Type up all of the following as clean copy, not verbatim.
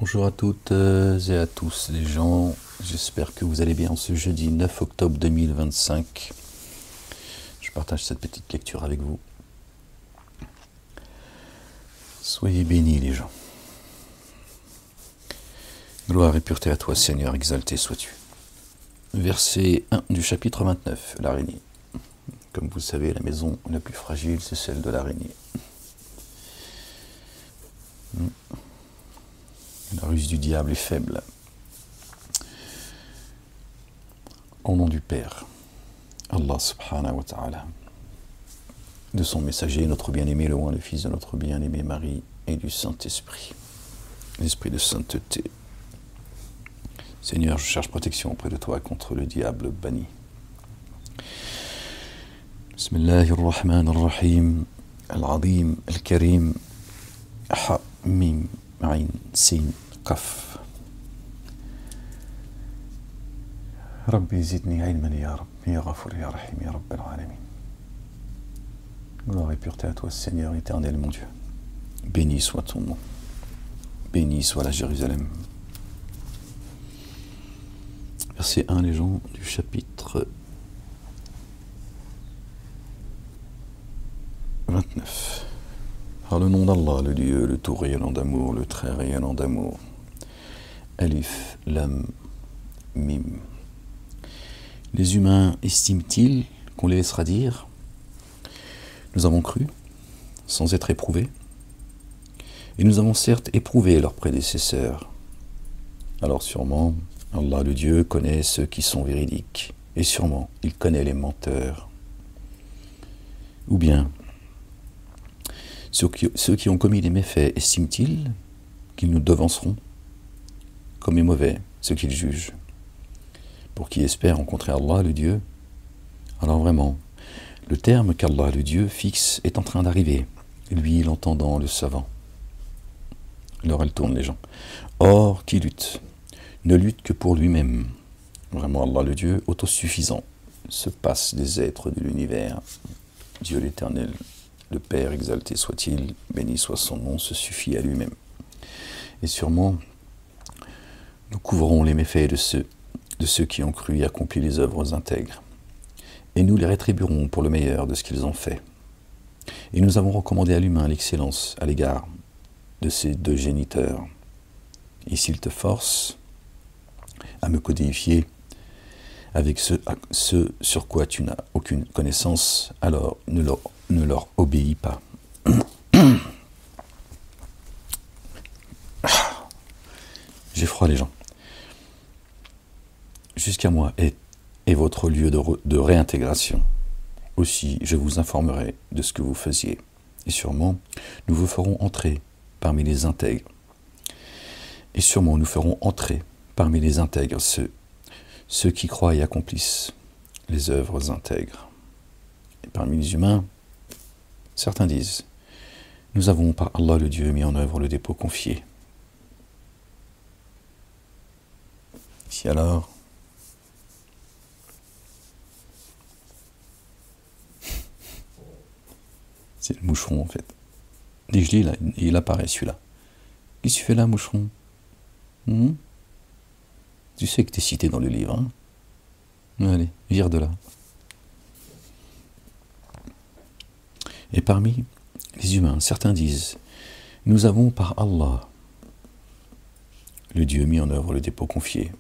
Bonjour à toutes et à tous les gens, j'espère que vous allez bien ce jeudi 9 octobre 2025. Je partage cette petite lecture avec vous. Soyez bénis les gens. Gloire et pureté à toi Seigneur, exalté sois-tu. Verset 1 du chapitre 29, l'araignée. Comme vous le savez, la maison la plus fragile, c'est celle de l'araignée. La ruse du diable est faible. Au nom du Père, Allah subhanahu wa ta'ala, de son messager, notre bien-aimé, le roi, le fils de notre bien-aimé Marie, et du Saint-Esprit, l'esprit de sainteté. Seigneur, je cherche protection auprès de toi contre le diable banni. Bismillahirrahmanirrahim, al-azim, al-karim, ha, mim, ayn, sin, qaf. Rabbi zidni ilman ya Rabbi, ya Ghafour ya Rahim, ya Rabbal alamin. Gloire et pureté à toi, Seigneur éternel, mon Dieu. Béni soit ton nom. Béni soit la Jérusalem. Verset 1, les gens, du chapitre 29. Par le nom d'Allah, le Dieu, le tout rayonnant d'amour, le très rayonnant d'amour. Alif, Lam, Mim. Les humains estiment-ils qu'on les laissera dire? Nous avons cru, sans être éprouvés, et nous avons certes éprouvé leurs prédécesseurs. Alors sûrement, Allah le Dieu connaît ceux qui sont véridiques, et sûrement il connaît les menteurs. Ou bien, ceux qui ont commis des méfaits estiment-ils qu'ils nous devanceront, comme les mauvais, ceux qu'ils jugent? Pour qui espère rencontrer Allah le Dieu? Alors vraiment, le terme qu'Allah le Dieu fixe est en train d'arriver, lui l'entendant, le savant. Alors elle tourne les gens. Or, qui lutte ne lutte que pour lui-même. Vraiment, Allah le Dieu, autosuffisant, se passe des êtres de l'univers. Dieu l'Éternel, le Père exalté soit-il, béni soit son nom, se suffit à lui-même. Et sûrement, nous couvrons les méfaits de ceux qui ont cru et accompli les œuvres intègres. Et nous les rétribuerons pour le meilleur de ce qu'ils ont fait. Et nous avons recommandé à l'humain l'excellence à l'égard de ses deux géniteurs. Et s'ils te forcent à me codifier avec ce sur quoi tu n'as aucune connaissance, alors ne leur obéis pas. J'ai froid les gens. Jusqu'à moi est votre lieu de réintégration. Aussi, je vous informerai de ce que vous faisiez. Et sûrement, nous vous ferons entrer parmi les intègres. Et sûrement, nous ferons entrer parmi les intègres ceux qui croient et accomplissent les œuvres intègres. Et parmi les humains, certains disent, nous avons par Allah le Dieu mis en œuvre le dépôt confié. Ici alors, c'est le moucheron en fait. Dès que je lis, il apparaît celui-là. Qu'est-ce que tu fais là, moucheron? Tu sais que tu es cité dans le livre, hein? Allez, vire de là. Et parmi les humains, certains disent, nous avons par Allah le Dieu mis en œuvre le dépôt confié.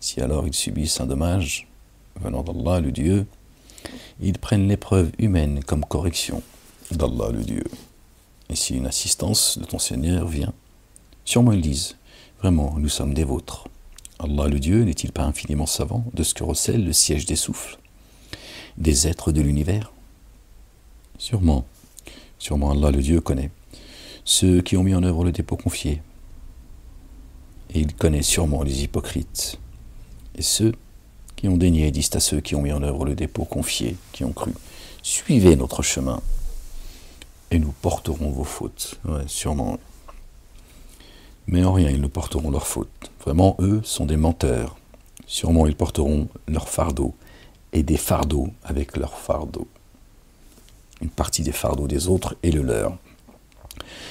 Si alors ils subissent un dommage venant d'Allah le Dieu, ils prennent l'épreuve humaine comme correction d'Allah le Dieu. Et si une assistance de ton Seigneur vient, sûrement ils disent, vraiment, nous sommes des vôtres. Allah le Dieu n'est-il pas infiniment savant de ce que recèle le siège des souffles, des êtres de l'univers? Sûrement Allah le Dieu connaît ceux qui ont mis en œuvre le dépôt confié. Et il connaît sûrement les hypocrites. Et ceux qui ont daigné disent à ceux qui ont mis en œuvre le dépôt confié, qui ont cru, suivez notre chemin, et nous porterons vos fautes. Ouais, sûrement. Mais en rien ils ne porteront leurs fautes. Vraiment, eux sont des menteurs. Sûrement ils porteront leur fardeau, et des fardeaux avec leur fardeau. Une partie des fardeaux des autres est le leur.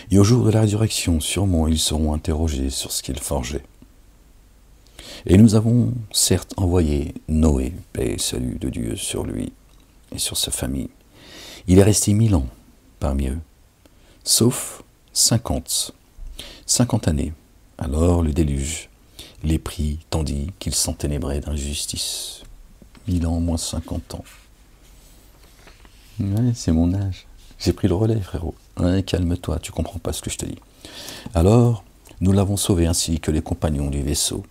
Et au jour de la résurrection, sûrement ils seront interrogés sur ce qu'ils forgeaient. Et nous avons certes envoyé Noé, paix et salut de Dieu sur lui et sur sa famille. Il est resté 1000 ans parmi eux, sauf 50 années. Alors le déluge les prit, tandis qu'ils s'enténébraient d'injustice. 1000 ans moins 50 ans. Ouais, c'est mon âge. J'ai pris le relais, frérot. Ouais, calme-toi, tu comprends pas ce que je te dis. Alors, nous l'avons sauvé ainsi que les compagnons du vaisseau.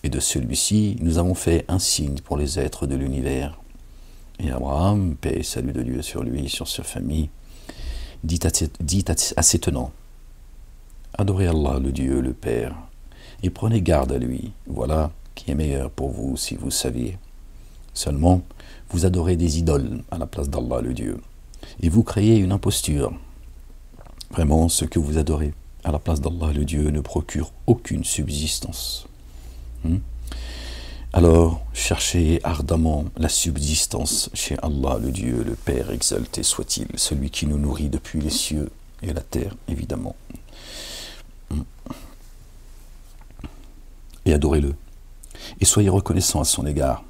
Et de celui-ci, nous avons fait un signe pour les êtres de l'univers. Et Abraham, paix et salut de Dieu sur lui, sur sa famille, dit à ses tenants, adorez Allah, le Dieu, le Père, et prenez garde à lui. Voilà qui est meilleur pour vous si vous saviez. Seulement, vous adorez des idoles à la place d'Allah, le Dieu, et vous créez une imposture. Vraiment, ce que vous adorez à la place d'Allah, le Dieu, ne procure aucune subsistance. Alors, cherchez ardemment la subsistance chez Allah, le Dieu, le Père, exalté soit-il, celui qui nous nourrit depuis les cieux et la terre, évidemment. Et adorez-le. Et soyez reconnaissants à son égard.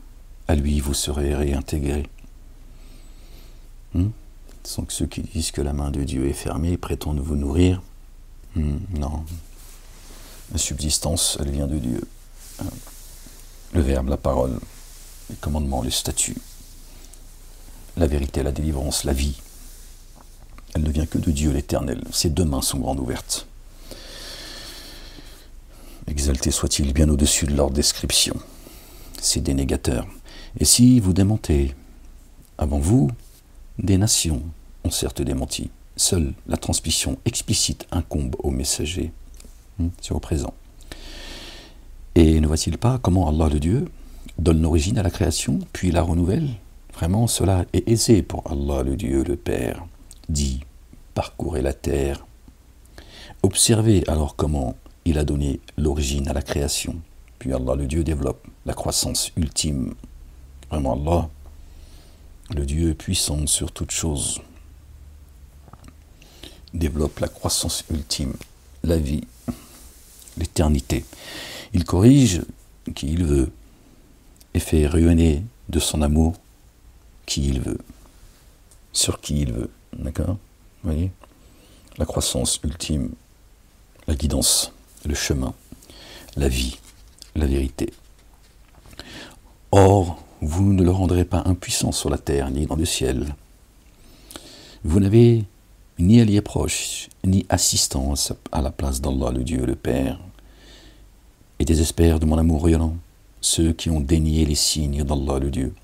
À lui, vous serez réintégrés. Sans que ceux qui disent que la main de Dieu est fermée prétendent vous nourrir. Non. La subsistance, elle vient de Dieu. Le verbe, la parole, les commandements, les statuts, la vérité, la délivrance, la vie, elle ne vient que de Dieu l'Éternel. Ses deux mains sont grandes ouvertes. Exalté soit-il bien au-dessus de leur description. C'est des négateurs. Et si vous démentez, avant vous, des nations ont certes démenti. Seule la transmission explicite incombe aux messagers. C'est au présent. Et ne voit-il pas comment Allah le Dieu donne l'origine à la création, puis la renouvelle? Vraiment, cela est aisé pour Allah le Dieu, le Père. Dit, parcourez la terre. Observez alors comment il a donné l'origine à la création. Puis Allah le Dieu développe la croissance ultime. Vraiment Allah, le Dieu puissant sur toute chose, développe la croissance ultime, la vie, l'éternité. Il corrige qui il veut et fait rayonner de son amour qui il veut, sur qui il veut. D'accord? Vous voyez? La croissance ultime, la guidance, le chemin, la vie, la vérité. Or, vous ne le rendrez pas impuissant sur la terre ni dans le ciel. Vous n'avez ni allié proche, ni assistance à la place d'Allah, le Dieu, le Père, et désespèrent de mon amour rayonnant, ceux qui ont dénié les signes d'Allah, le Dieu,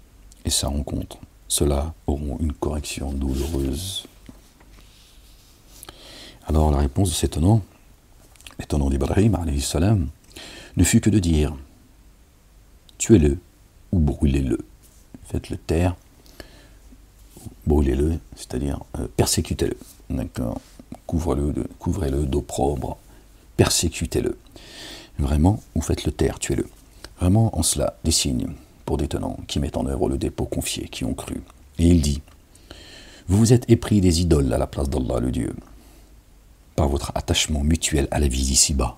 et sa rencontre. Ceux-là auront une correction douloureuse. Alors la réponse de cet tenant, l'étonnant d'Ibrahim, alayhi salam, ne fut que de dire « Tuez-le ou brûlez-le. Faites-le taire, brûlez-le, c'est-à-dire persécutez-le. D'accord, couvrez-le d'opprobre, persécutez-le. Vraiment, ou faites-le taire, tuez-le. Vraiment, en cela, des signes pour des tenants qui mettent en œuvre le dépôt confié, qui ont cru. Et il dit, vous vous êtes épris des idoles à la place d'Allah, le Dieu, par votre attachement mutuel à la vie d'ici-bas.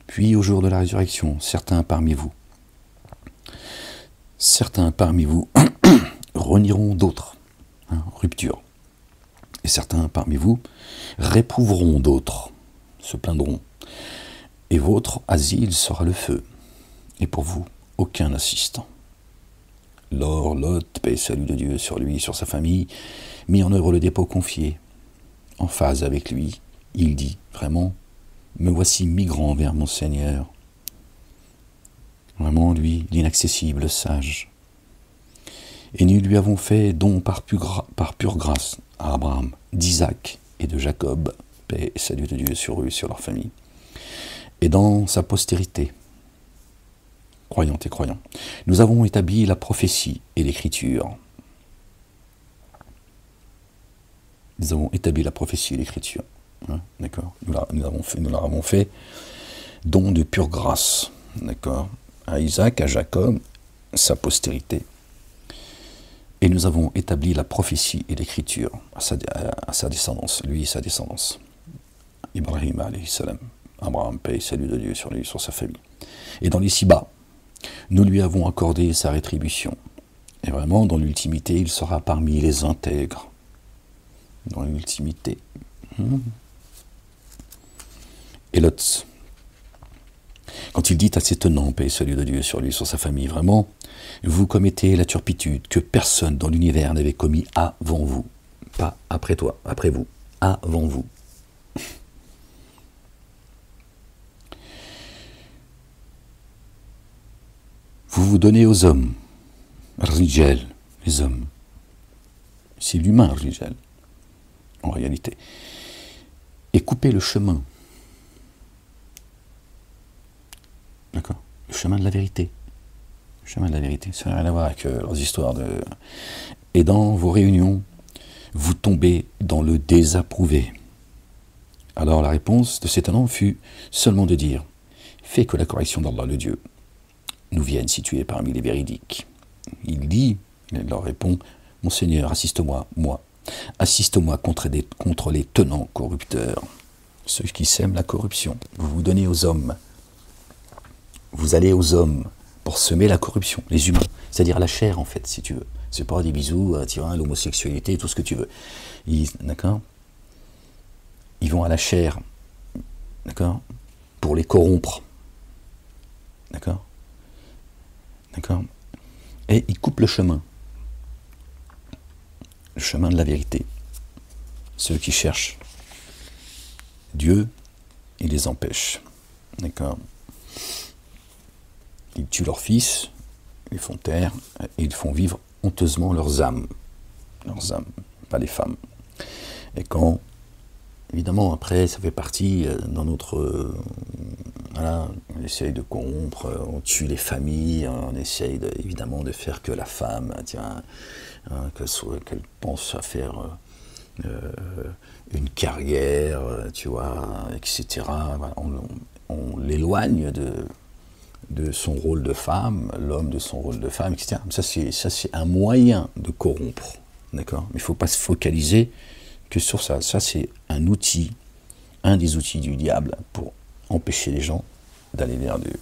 Puis, au jour de la résurrection, certains parmi vous renieront d'autres, rupture. Et certains parmi vous réprouveront d'autres, se plaindront. Et votre asile sera le feu. Et pour vous, aucun assistant. Lors Lot, paix et salut de Dieu sur lui, sur sa famille, mit en œuvre le dépôt confié. En phase avec lui, il dit, vraiment, me voici migrant vers mon Seigneur. Vraiment, lui, l'inaccessible, le sage. Et nous lui avons fait don par pure grâce à Abraham, d'Isaac et de Jacob, paix et salut de Dieu sur eux et sur leur famille. Et dans sa postérité, croyants et croyants, nous avons établi la prophétie et l'écriture. Nous avons établi la prophétie et l'écriture. D'accord, nous l'avons fait don de pure grâce. D'accord, à Isaac, à Jacob, sa postérité. Et nous avons établi la prophétie et l'écriture à sa descendance, lui et sa descendance. Ibrahim alayhi salam. Abraham, paix et salut de Dieu sur lui, sur sa famille. Et dans l'ici-bas, nous lui avons accordé sa rétribution. Et vraiment, dans l'ultimité, il sera parmi les intègres. Dans l'ultimité. Et Lot, quand il dit à ses tenants, paix et salut de Dieu sur lui, sur sa famille, vraiment, vous commettez la turpitude que personne dans l'univers n'avait commis avant vous. Pas après toi, après vous, avant vous. Vous vous donnez aux hommes, Rijal, les hommes. C'est l'humain, Rijal, en réalité. Et coupez le chemin. D'accord? Le chemin de la vérité. Le chemin de la vérité. Ça n'a rien à voir avec leurs histoires de... Et dans vos réunions, vous tombez dans le désapprouvé. Alors la réponse de cet homme fut seulement de dire « Fais que la correction d'Allah, le Dieu, nous vienne situer parmi les véridiques. » Il dit, il leur répond « Mon Seigneur, assiste-moi, assiste-moi contre les tenants corrupteurs, ceux qui sèment la corruption. Vous vous donnez aux hommes. Vous allez aux hommes pour semer la corruption, les humains, c'est-à-dire la chair en fait, si tu veux. C'est pas des bisous, l'homosexualité, tout ce que tu veux. D'accord ? Ils vont à la chair, d'accord ? Pour les corrompre. D'accord ? D'accord ? Et ils coupent le chemin de la vérité. Ceux qui cherchent Dieu, ils les empêchent. D'accord ? Ils tuent leurs fils, ils les font taire, et ils font vivre honteusement leurs âmes, pas les femmes. Et quand, évidemment, après, ça fait partie dans notre... voilà, on essaye de corrompre, on tue les familles, on essaye évidemment de faire que la femme, qu'elle pense à faire une carrière, tu vois, etc. Voilà, on l'éloigne de son rôle de femme, l'homme de son rôle de femme, etc. Ça, c'est un moyen de corrompre, d'accord ? Mais il ne faut pas se focaliser que sur ça. Ça, c'est un outil, un des outils du diable pour empêcher les gens d'aller vers Dieu.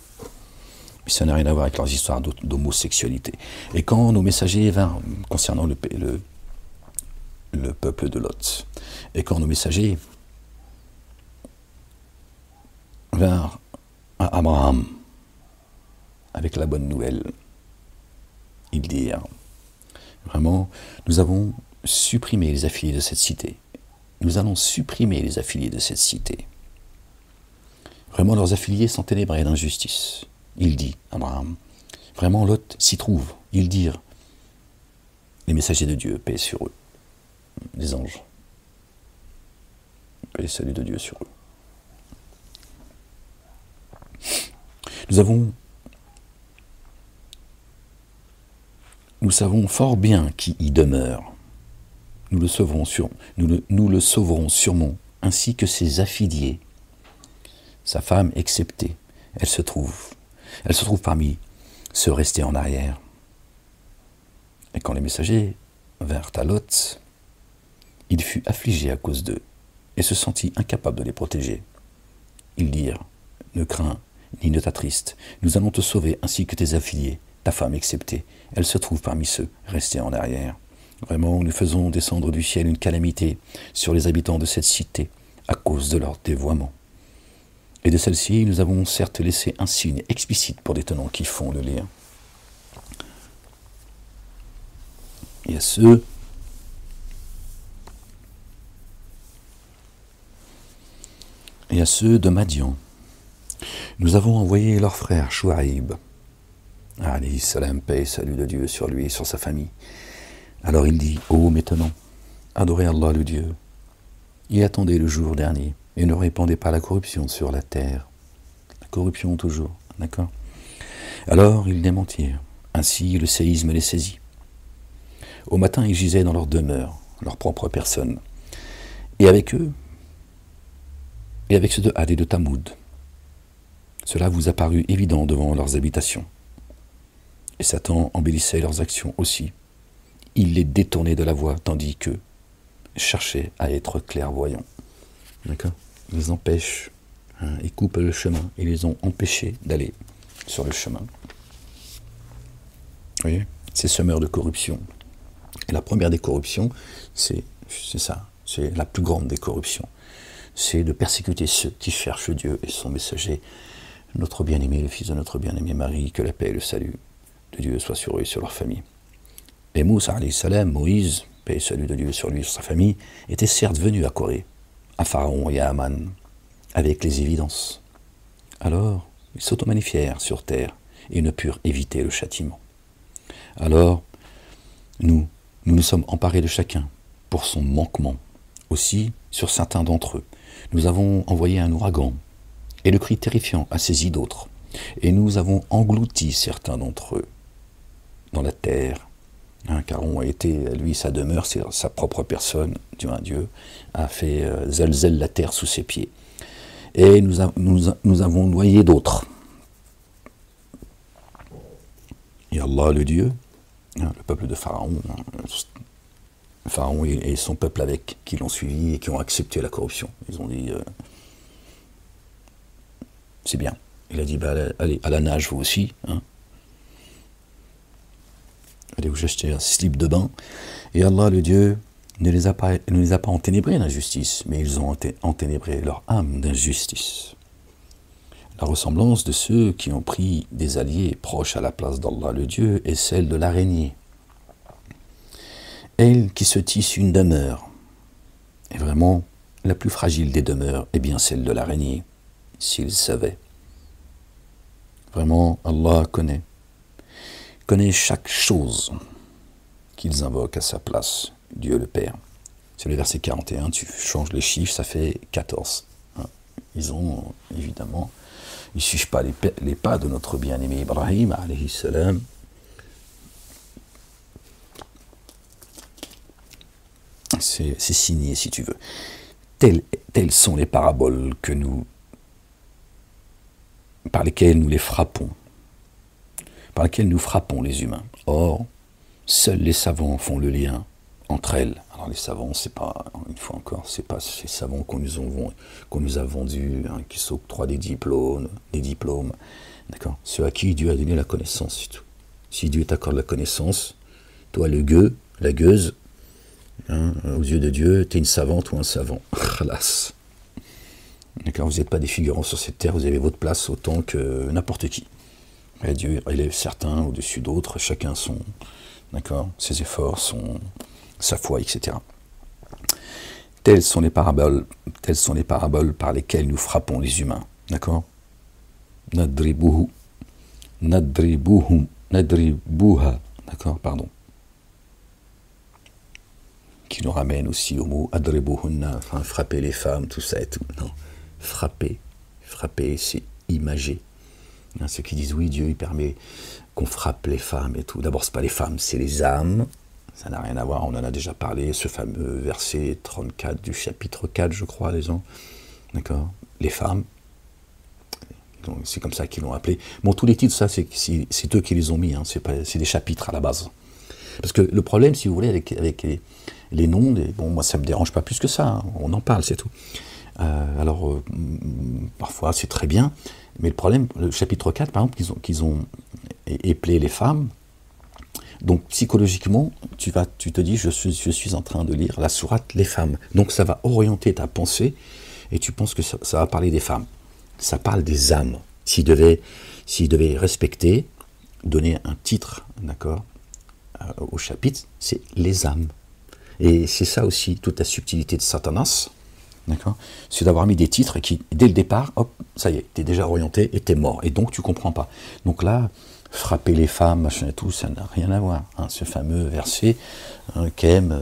Mais ça n'a rien à voir avec leurs histoires d'homosexualité. Et quand nos messagers vinrent, concernant le peuple de Lot, et quand nos messagers vinrent à Abraham, avec la bonne nouvelle, ils dirent, vraiment, nous avons supprimé les affiliés de cette cité. Nous allons supprimer les affiliés de cette cité. Vraiment, leurs affiliés sont ténébrés d'injustice. Il dit, Abraham, vraiment, Lot s'y trouve. Ils dirent, les messagers de Dieu, paix sur eux, les anges, paix et salut de Dieu sur eux. Nous savons fort bien qui y demeure. Nous le sauverons sûrement, ainsi que ses affiliés, sa femme exceptée. Elle se trouve parmi ceux restés en arrière. Et quand les messagers vinrent à Lot, il fut affligé à cause d'eux et se sentit incapable de les protéger. Ils dirent, ne crains ni ne t'attriste, nous allons te sauver ainsi que tes affiliés, ta femme exceptée. Elle se trouve parmi ceux restés en arrière. Vraiment, nous faisons descendre du ciel une calamité sur les habitants de cette cité à cause de leur dévoiement. Et de celle-ci, nous avons certes laissé un signe explicite pour des tenants qui font le lire. Et à ceux de Madian, nous avons envoyé leur frère Chouaïb, alayhi salam, paix et salut de Dieu sur lui et sur sa famille. Alors il dit, ô mes tenants, adorez Allah le Dieu, et attendez le jour dernier, et ne répandez pas la corruption sur la terre. La corruption toujours, d'accord ? Alors ils démentirent, ainsi le séisme les saisit. Au matin, ils gisaient dans leur demeure, leur propre personne, et avec eux, et avec ceux de Had et de Tamoud. Cela vous apparut évident devant leurs habitations. Et Satan embellissait leurs actions aussi. Il les détournait de la voie, tandis qu'eux cherchaient à être clairvoyants. D'accord ? les empêchent, hein, ils coupent le chemin, ils les ont empêchés d'aller sur le chemin. Vous voyez, ces semeurs de corruption. Et la première des corruptions, c'est ça, c'est la plus grande des corruptions. C'est de persécuter ceux qui cherchent Dieu et son messager, notre bien-aimé, le fils de notre bien-aimé Marie, que la paix et le salut de Dieu soient sur eux et sur leur famille. Et Moussa, alayhi salam, Moïse, paix et salut de Dieu sur lui et sur sa famille, était certes venu à Corée, à Pharaon et à Aman, avec les évidences. Alors, ils s'automagnifièrent sur terre et ne purent éviter le châtiment. Alors, nous nous sommes emparés de chacun pour son manquement. Aussi, sur certains d'entre eux, nous avons envoyé un ouragan, et le cri terrifiant a saisi d'autres, et nous avons englouti certains d'entre eux dans la terre, hein, car on a été, lui, sa demeure, c'est sa propre personne, Dieu a fait zelzel la terre sous ses pieds. Et nous avons noyé d'autres. Et Allah, le Dieu, hein, le peuple de Pharaon, Pharaon et son peuple avec, qui l'ont suivi et qui ont accepté la corruption. Ils ont dit, c'est bien. Il a dit, bah, allez, à la nage, vous aussi. Hein. Allez vous acheter un slip de bain. Et Allah, le Dieu, ne les a pas enténébrés d'injustice, mais ils ont enténébré leur âme d'injustice. La ressemblance de ceux qui ont pris des alliés proches à la place d'Allah, le Dieu, est celle de l'araignée. Elle qui se tisse une demeure. Et vraiment, la plus fragile des demeures est bien celle de l'araignée, s'ils savaient. Vraiment, Allah connaît chaque chose qu'ils invoquent à sa place, Dieu le Père. C'est le verset 41, tu changes les chiffres, ça fait 14. Ils ont, évidemment, ils ne suivent pas les pas de notre bien-aimé Ibrahim, alayhi salam. C'est signé, si tu veux. Telles sont les paraboles par lesquelles nous les frappons, par lesquelles nous frappons les humains. Or, seuls les savants font le lien entre elles. Alors les savants, c'est pas, une fois encore, c'est pas ces savants qu'on nous a vendus, hein, qui s'octroient des diplômes, d'accord. Ceux à qui Dieu a donné la connaissance, c'est tout. Si Dieu t'accorde la connaissance, toi le gueux, la gueuse, hein, aux yeux de Dieu, tu es une savante ou un savant. Khalas. D'accord, vous n'êtes pas des figurants sur cette terre, vous avez votre place autant que n'importe qui. Et Dieu élève certains au-dessus d'autres, chacun son, d'accord, ses efforts, sa foi, etc. Telles sont les paraboles par lesquelles nous frappons les humains. D'accord. Nadribuha. D'accord, pardon. Qui nous ramène aussi au mot adribuhunna, enfin frapper les femmes, tout ça et tout. Non, frapper, c'est imager. Hein, ceux qui disent oui, Dieu il permet qu'on frappe les femmes et tout. D'abord, c'est pas les femmes, c'est les âmes. Ça n'a rien à voir, on en a déjà parlé, ce fameux verset 34 du chapitre 4, je crois, les gens. D'accord. Les femmes, c'est comme ça qu'ils l'ont appelé. Bon, tous les titres, ça, c'est eux qui les ont mis, hein, c'est des chapitres à la base. Parce que le problème, si vous voulez, avec les noms, bon, moi, ça ne me dérange pas plus que ça, hein, on en parle, c'est tout. Parfois, c'est très bien, mais le problème, le chapitre 4, par exemple, qu'ils ont éplé les femmes. Donc psychologiquement, tu te dis, je suis en train de lire la sourate Les femmes. Donc ça va orienter ta pensée et tu penses que ça va parler des femmes. Ça parle des âmes. S'il devait respecter, donner un titre, d'accord, au chapitre, c'est les âmes. Et c'est ça aussi, toute la subtilité de Satanas, d'accord, c'est d'avoir mis des titres qui, dès le départ, hop, ça y est, t'es déjà orienté et t'es mort. Et donc tu comprends pas. Donc là, frapper les femmes, machin et tout, ça n'a rien à voir. Hein, ce fameux verset qu'aiment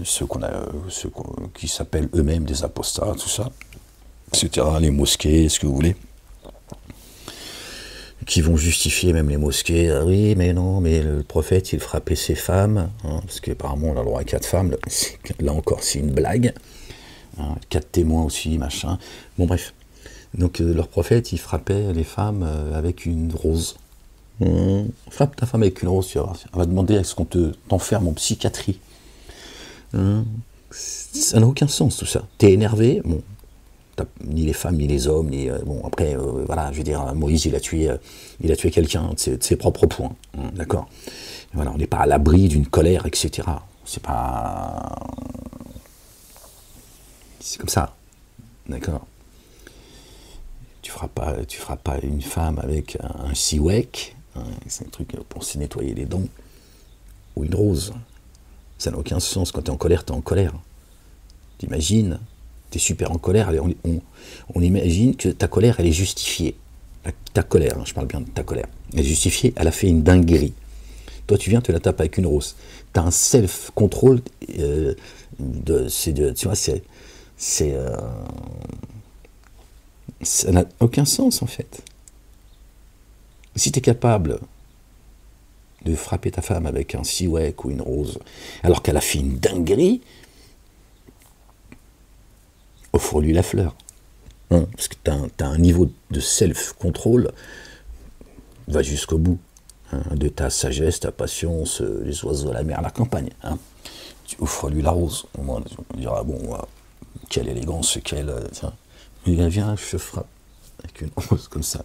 ceux qui s'appellent eux-mêmes des apostats, tout ça, etc., les mosquées, ce que vous voulez, qui vont justifier même les mosquées. Ah oui, mais non, mais le prophète, il frappait ses femmes, hein, parce qu'apparemment, on a le droit à 4 femmes, là encore, c'est une blague. Hein, 4 témoins aussi, machin. Bon, bref. Donc leur prophète, il frappait les femmes avec une rose. Frappe ta femme avec une rose, tu vas voir. Elle va demander est-ce qu'on t'enferme en psychiatrie. Ça n'a aucun sens tout ça. T'es énervé, bon, ni les femmes, ni les hommes, ni... bon, après, voilà, je veux dire, Moïse, il a tué quelqu'un de ses propres poings, hein, d'accord. Voilà, on n'est pas à l'abri d'une colère, etc. C'est pas... C'est comme ça, d'accord. Tu feras pas une femme avec un siwek, hein, c'est un truc pour se nettoyer les dents, ou une rose. Ça n'a aucun sens. Quand tu es en colère, tu es en colère. T'imagines, tu es super en colère, on imagine que ta colère, elle est justifiée. Ta colère, hein, je parle bien de ta colère. Elle est justifiée, elle a fait une dinguerie. Toi, tu viens, tu la tapes avec une rose. Tu as un self-control, tu vois, ça n'a aucun sens, en fait. Si tu es capable de frapper ta femme avec un siwek ou une rose, alors qu'elle a fait une dinguerie, offre-lui la fleur. Hein, parce que tu as un niveau de self-control, va jusqu'au bout, hein, de ta sagesse, ta patience, les oiseaux, la mer, la campagne. Hein. Tu offres-lui la rose. Au moins, on dira, bon, quelle élégance, tiens. Il vient, je te frappe avec une rose comme ça.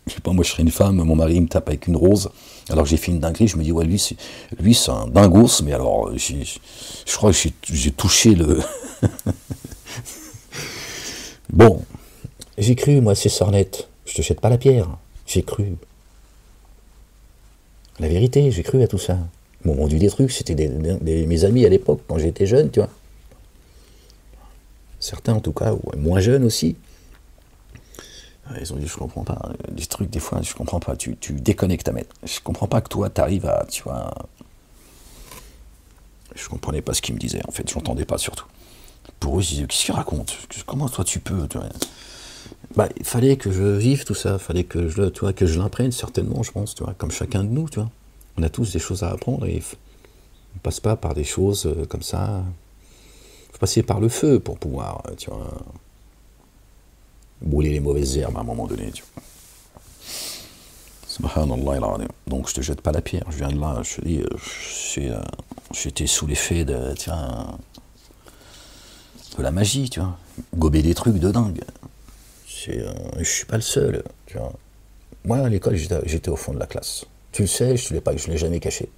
Je sais pas, moi je serais une femme, mon mari me tape avec une rose, alors j'ai fait une dinguerie, je me dis, ouais, lui c'est un dingos, mais alors, je crois que j'ai touché le... Bon, j'ai cru, moi, ces sornettes, je te jette pas la pierre, j'ai cru. La vérité, j'ai cru à tout ça. Ils m'ont vendu des trucs, c'était mes amis à l'époque, quand j'étais jeune, tu vois. Certains en tout cas, ou moins jeunes aussi. Ils ont dit, je comprends pas, des trucs, des fois, je comprends pas, tu déconnectes à mettre. Je comprends pas que toi, t'arrives à, tu vois... Je comprenais pas ce qu'ils me disaient, en fait, je n'entendais pas surtout. Pour eux, je disais, qu'est-ce qu'ils racontent? Comment toi tu peux, tu vois? Bah, il fallait que je vive tout ça, il fallait que je l'imprègne certainement, je pense, tu vois, comme chacun de nous, tu vois. On a tous des choses à apprendre et on passe pas par des choses comme ça. Il faut passer par le feu pour pouvoir, tu vois, brûler les mauvaises herbes à un moment donné, tu vois. Subhanallah al-azim. Donc je te jette pas la pierre, je viens de là, je te dis, j'étais sous l'effet de la magie, tu vois, gober des trucs de dingue. Je suis pas le seul, tu vois. Moi à l'école j'étais au fond de la classe. Tu le sais, je l'ai jamais caché.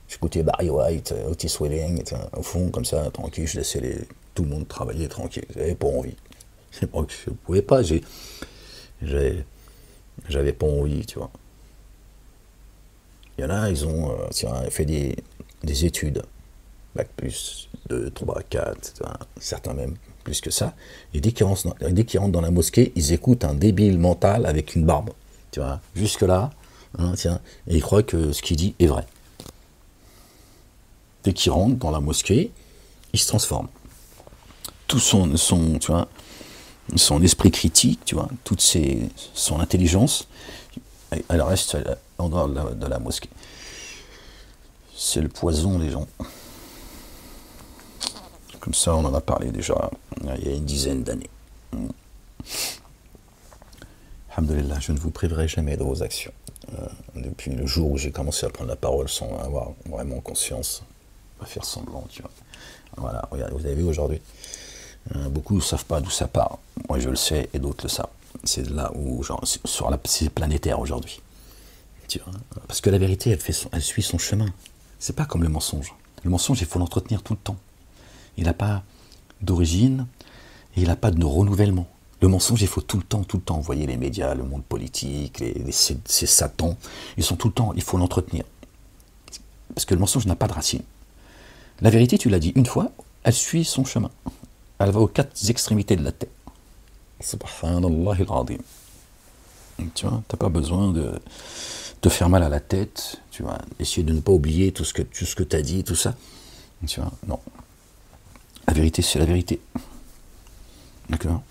J'écoutais Barry White, Otis Redding, au fond comme ça, tranquille, je laissais tout le monde travailler tranquille, j'avais pas envie. Je pouvais pas, j'avais pas envie, tu vois. Il y en a, ils ont fait des études, bac plus 2, 3, 4, tu vois, certains même plus que ça, et dès qu'ils rentrent dans la mosquée, ils écoutent un débile mental avec une barbe, tu vois, jusque-là, hein, tiens, et ils croient que ce qu'il dit est vrai. Dès qu'ils rentrent dans la mosquée, il se transforme. Tout tu vois, son esprit critique, tu vois, son intelligence, elle reste en dehors de la mosquée. C'est le poison, les gens. Comme ça, on en a parlé déjà il y a une dizaine d'années. Alhamdulillah, je ne vous priverai jamais de vos actions. Depuis le jour où j'ai commencé à prendre la parole sans avoir vraiment conscience, pas faire semblant, tu vois. Voilà, regardez, vous avez vu aujourd'hui, beaucoup ne savent pas d'où ça part. Moi, je le sais et d'autres le savent. C'est là où, genre, c'est planétaire aujourd'hui. Tu vois, parce que la vérité, elle suit son chemin. C'est pas comme le mensonge. Le mensonge, il faut l'entretenir tout le temps. Il n'a pas d'origine et il n'a pas de renouvellement. Le mensonge, il faut tout le temps. Vous voyez les médias, le monde politique, ces satans, ils sont tout le temps, il faut l'entretenir. Parce que le mensonge n'a pas de racine. La vérité, tu l'as dit une fois, elle suit son chemin. Elle va aux quatre extrémités de la tête. Subhanallah al-azim. Tu vois, t'as pas besoin de te faire mal à la tête, tu vois, essayer de ne pas oublier tout ce que tu as dit, tout ça. Tu vois, non. La vérité, c'est la vérité. D'accord?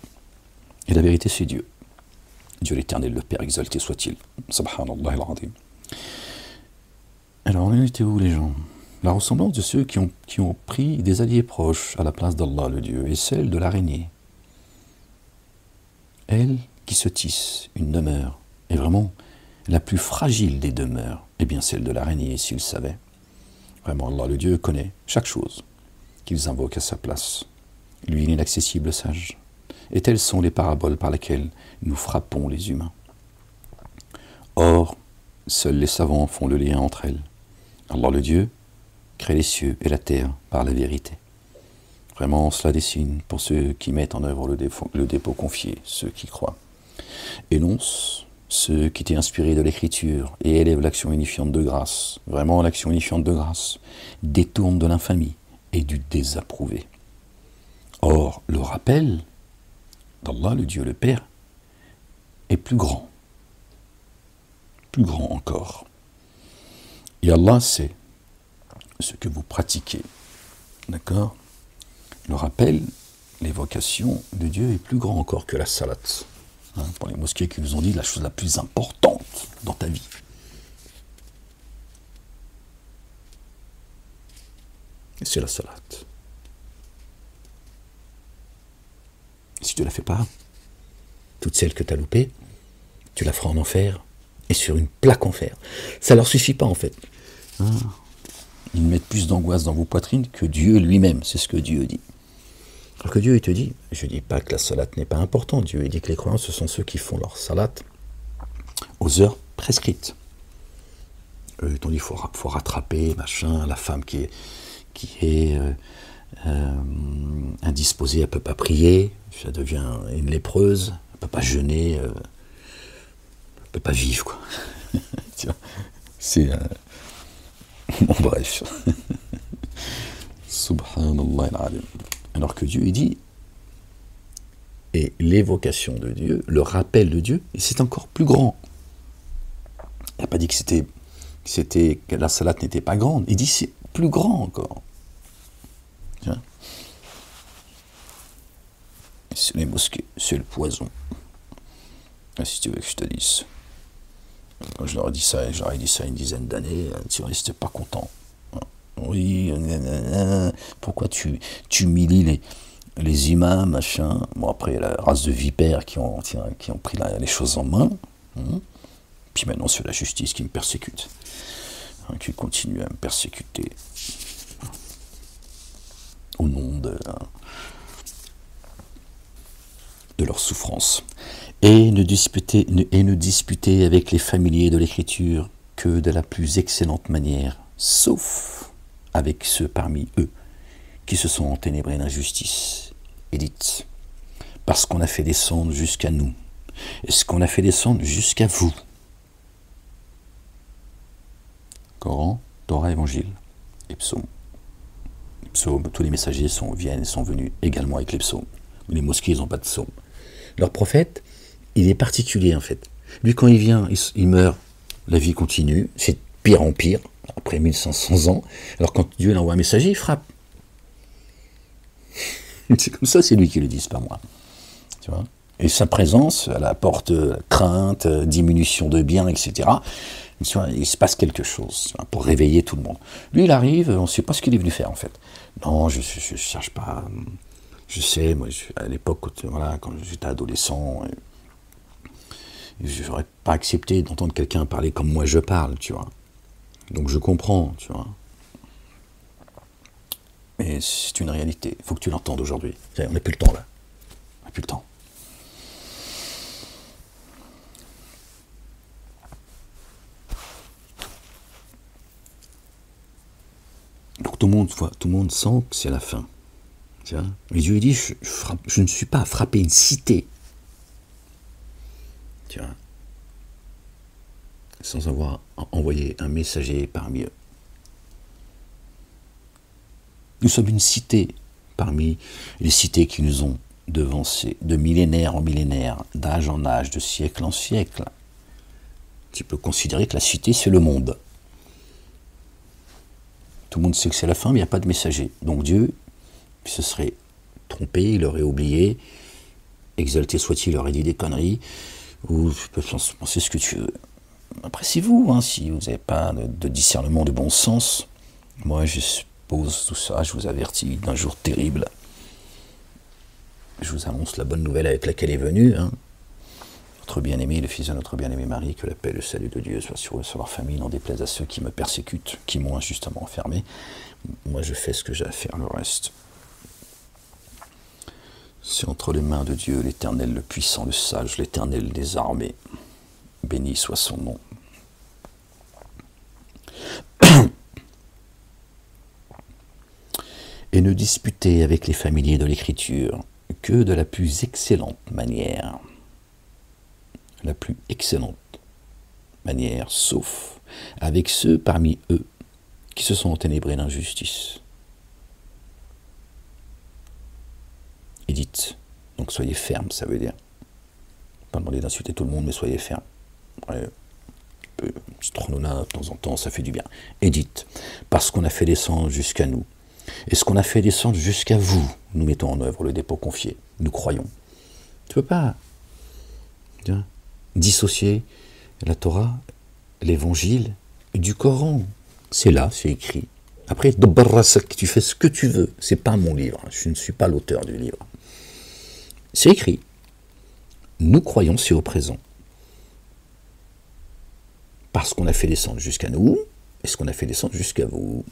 Et la vérité, c'est Dieu. Dieu l'éternel, le Père exalté soit-il. Subhanallah al-azim. Alors, on en était où, les gens? La ressemblance de ceux qui ont pris des alliés proches à la place d'Allah, le Dieu, et celle de l'araignée. Elle qui se tisse une demeure, est vraiment la plus fragile des demeures, et bien celle de l'araignée, s'il savait. Vraiment, Allah, le Dieu, connaît chaque chose qu'ils invoquent à sa place. Lui, il est inaccessible, sage. Et telles sont les paraboles par lesquelles nous frappons les humains. Or, seuls les savants font le lien entre elles. Allah le Dieu crée les cieux et la terre par la vérité. Vraiment, cela dessine pour ceux qui mettent en œuvre le dépôt confié, ceux qui croient. Énonce ceux qui t'est inspiré de l'écriture et élève l'action unifiante de grâce. Vraiment, l'action unifiante de grâce détourne de l'infamie et du désapprouvé. Or, le rappel d'Allah, le Dieu, le Père, est plus grand encore. Et Allah sait ce que vous pratiquez. D'accord? Le rappel, l'évocation de Dieu est plus grand encore que la salat. Hein, pour les mosquées qui nous ont dit la chose la plus importante dans ta vie. Et c'est la salat. Si tu ne la fais pas, toute celle que tu as loupée, tu la feras en enfer et sur une plaque en fer. Ça ne leur suffit pas en fait. Hein, ils mettent plus d'angoisse dans vos poitrines que Dieu lui-même. C'est ce que Dieu dit. Alors que Dieu il te dit, je ne dis pas que la salat n'est pas importante, Dieu il dit que les croyants ce sont ceux qui font leur salat aux heures prescrites. Ils t'ont dit qu'il faut rattraper, machin, la femme qui est indisposée, elle ne peut pas prier, ça devient une lépreuse, elle ne peut pas jeûner, elle ne peut pas vivre, quoi. Tu vois, c'est... Bon, bref. Subhanallah al-alim. Alors que Dieu, il dit, et l'évocation de Dieu, le rappel de Dieu, et c'est encore plus grand. Il n'a pas dit que la salat n'était pas grande, il dit c'est plus grand encore. Tiens. C'est les mosquées, c'est le poison. Ah, si tu veux que je te dise. Quand je leur ai dit ça, j'aurais dit ça une dizaine d'années, tu restais pas content. Oui, pourquoi tu humilies les humains, machin. Bon, après, la race de vipères qui ont pris les choses en main. Puis maintenant, c'est la justice qui me persécute. Qui continue à me persécuter. Au nom de leur souffrance. Et ne disputer avec les familiers de l'écriture que de la plus excellente manière, sauf avec ceux parmi eux qui se sont enténébrés d'injustice. Et dites, parce qu'on a fait descendre jusqu'à nous, est-ce qu'on a fait descendre jusqu'à vous? Coran, Torah, Évangile et Psaumes. Les psaumes, tous les messagers sont venus également avec les psaumes. Les mosquées, ils n'ont pas de psaumes. Leur prophète, il est particulier en fait. Lui, quand il vient, il meurt, la vie continue, c'est de pire en pire, après 1500 ans. Alors quand Dieu envoie un messager, il frappe. C'est comme ça, c'est lui qui le dit, c'est pas moi. Tu vois? Et sa présence, elle apporte crainte, diminution de biens, etc. Tu vois, il se passe quelque chose pour réveiller tout le monde. Lui, il arrive, on ne sait pas ce qu'il est venu faire en fait. Non, je ne cherche pas. Je sais, moi, à l'époque, quand j'étais adolescent, je n'aurais pas accepté d'entendre quelqu'un parler comme moi je parle, tu vois. Donc je comprends, tu vois. Mais c'est une réalité, il faut que tu l'entendes aujourd'hui. On n'a plus le temps là. On n'a plus le temps. Donc tout le monde sent que c'est la fin. Tu vois. Mais Dieu dit, je ne suis pas à frapper une cité. Tu vois. Sans avoir envoyé un messager parmi eux. Nous sommes une cité parmi les cités qui nous ont devancés, de millénaire en millénaire, d'âge en âge, de siècle en siècle. Tu peux considérer que la cité, c'est le monde. Tout le monde sait que c'est la fin, mais il n'y a pas de messager. Donc Dieu, il se serait trompé, il aurait oublié, exalté soit-il, il aurait dit des conneries, ou tu peux penser ce que tu veux. Après, c'est vous, hein, si vous n'avez pas de discernement de bon sens. Moi, je pose tout ça, je vous avertis d'un jour terrible. Je vous annonce la bonne nouvelle avec laquelle est venu. Hein. Notre bien-aimé, le fils de notre bien-aimé Marie, que la paix et le salut de Dieu soient sur eux, sur leur famille, n'en déplaise à ceux qui me persécutent, qui m'ont injustement enfermé. Moi, je fais ce que j'ai à faire, le reste. C'est entre les mains de Dieu, l'Éternel, le puissant, le sage, l'Éternel des armées. Béni soit son nom. Et ne disputez avec les familiers de l'Écriture que de la plus excellente manière. La plus excellente manière, sauf avec ceux parmi eux qui se sont enténébrés d'injustice. Et dites, donc soyez fermes, ça veut dire. Pas demander d'insulter tout le monde, mais soyez fermes. Ouais, un petit tronona de temps en temps, ça fait du bien. Et dites, parce qu'on a fait descendre jusqu'à nous, et ce qu'on a fait descendre jusqu'à vous, nous mettons en œuvre le dépôt confié. Nous croyons. Tu peux pas dissocier la Torah, l'évangile du Coran. C'est là, c'est écrit. Après, tu fais ce que tu veux. C'est pas mon livre. Je ne suis pas l'auteur du livre. C'est écrit. Nous croyons, c'est au présent. Parce qu'on a fait descendre jusqu'à nous, et ce qu'on a fait descendre jusqu'à vous.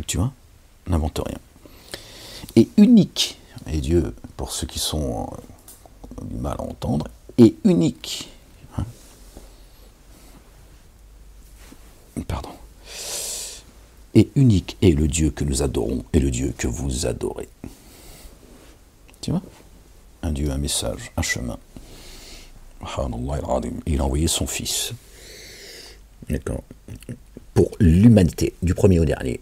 Tu vois, n'invente rien. Et unique, et Dieu, pour ceux qui sont du mal à entendre, est unique. Pardon. Et unique est le Dieu que nous adorons et le Dieu que vous adorez. Tu vois, un Dieu, un message, un chemin. Il a envoyé son Fils. D'accord. Pour l'humanité, du premier au dernier.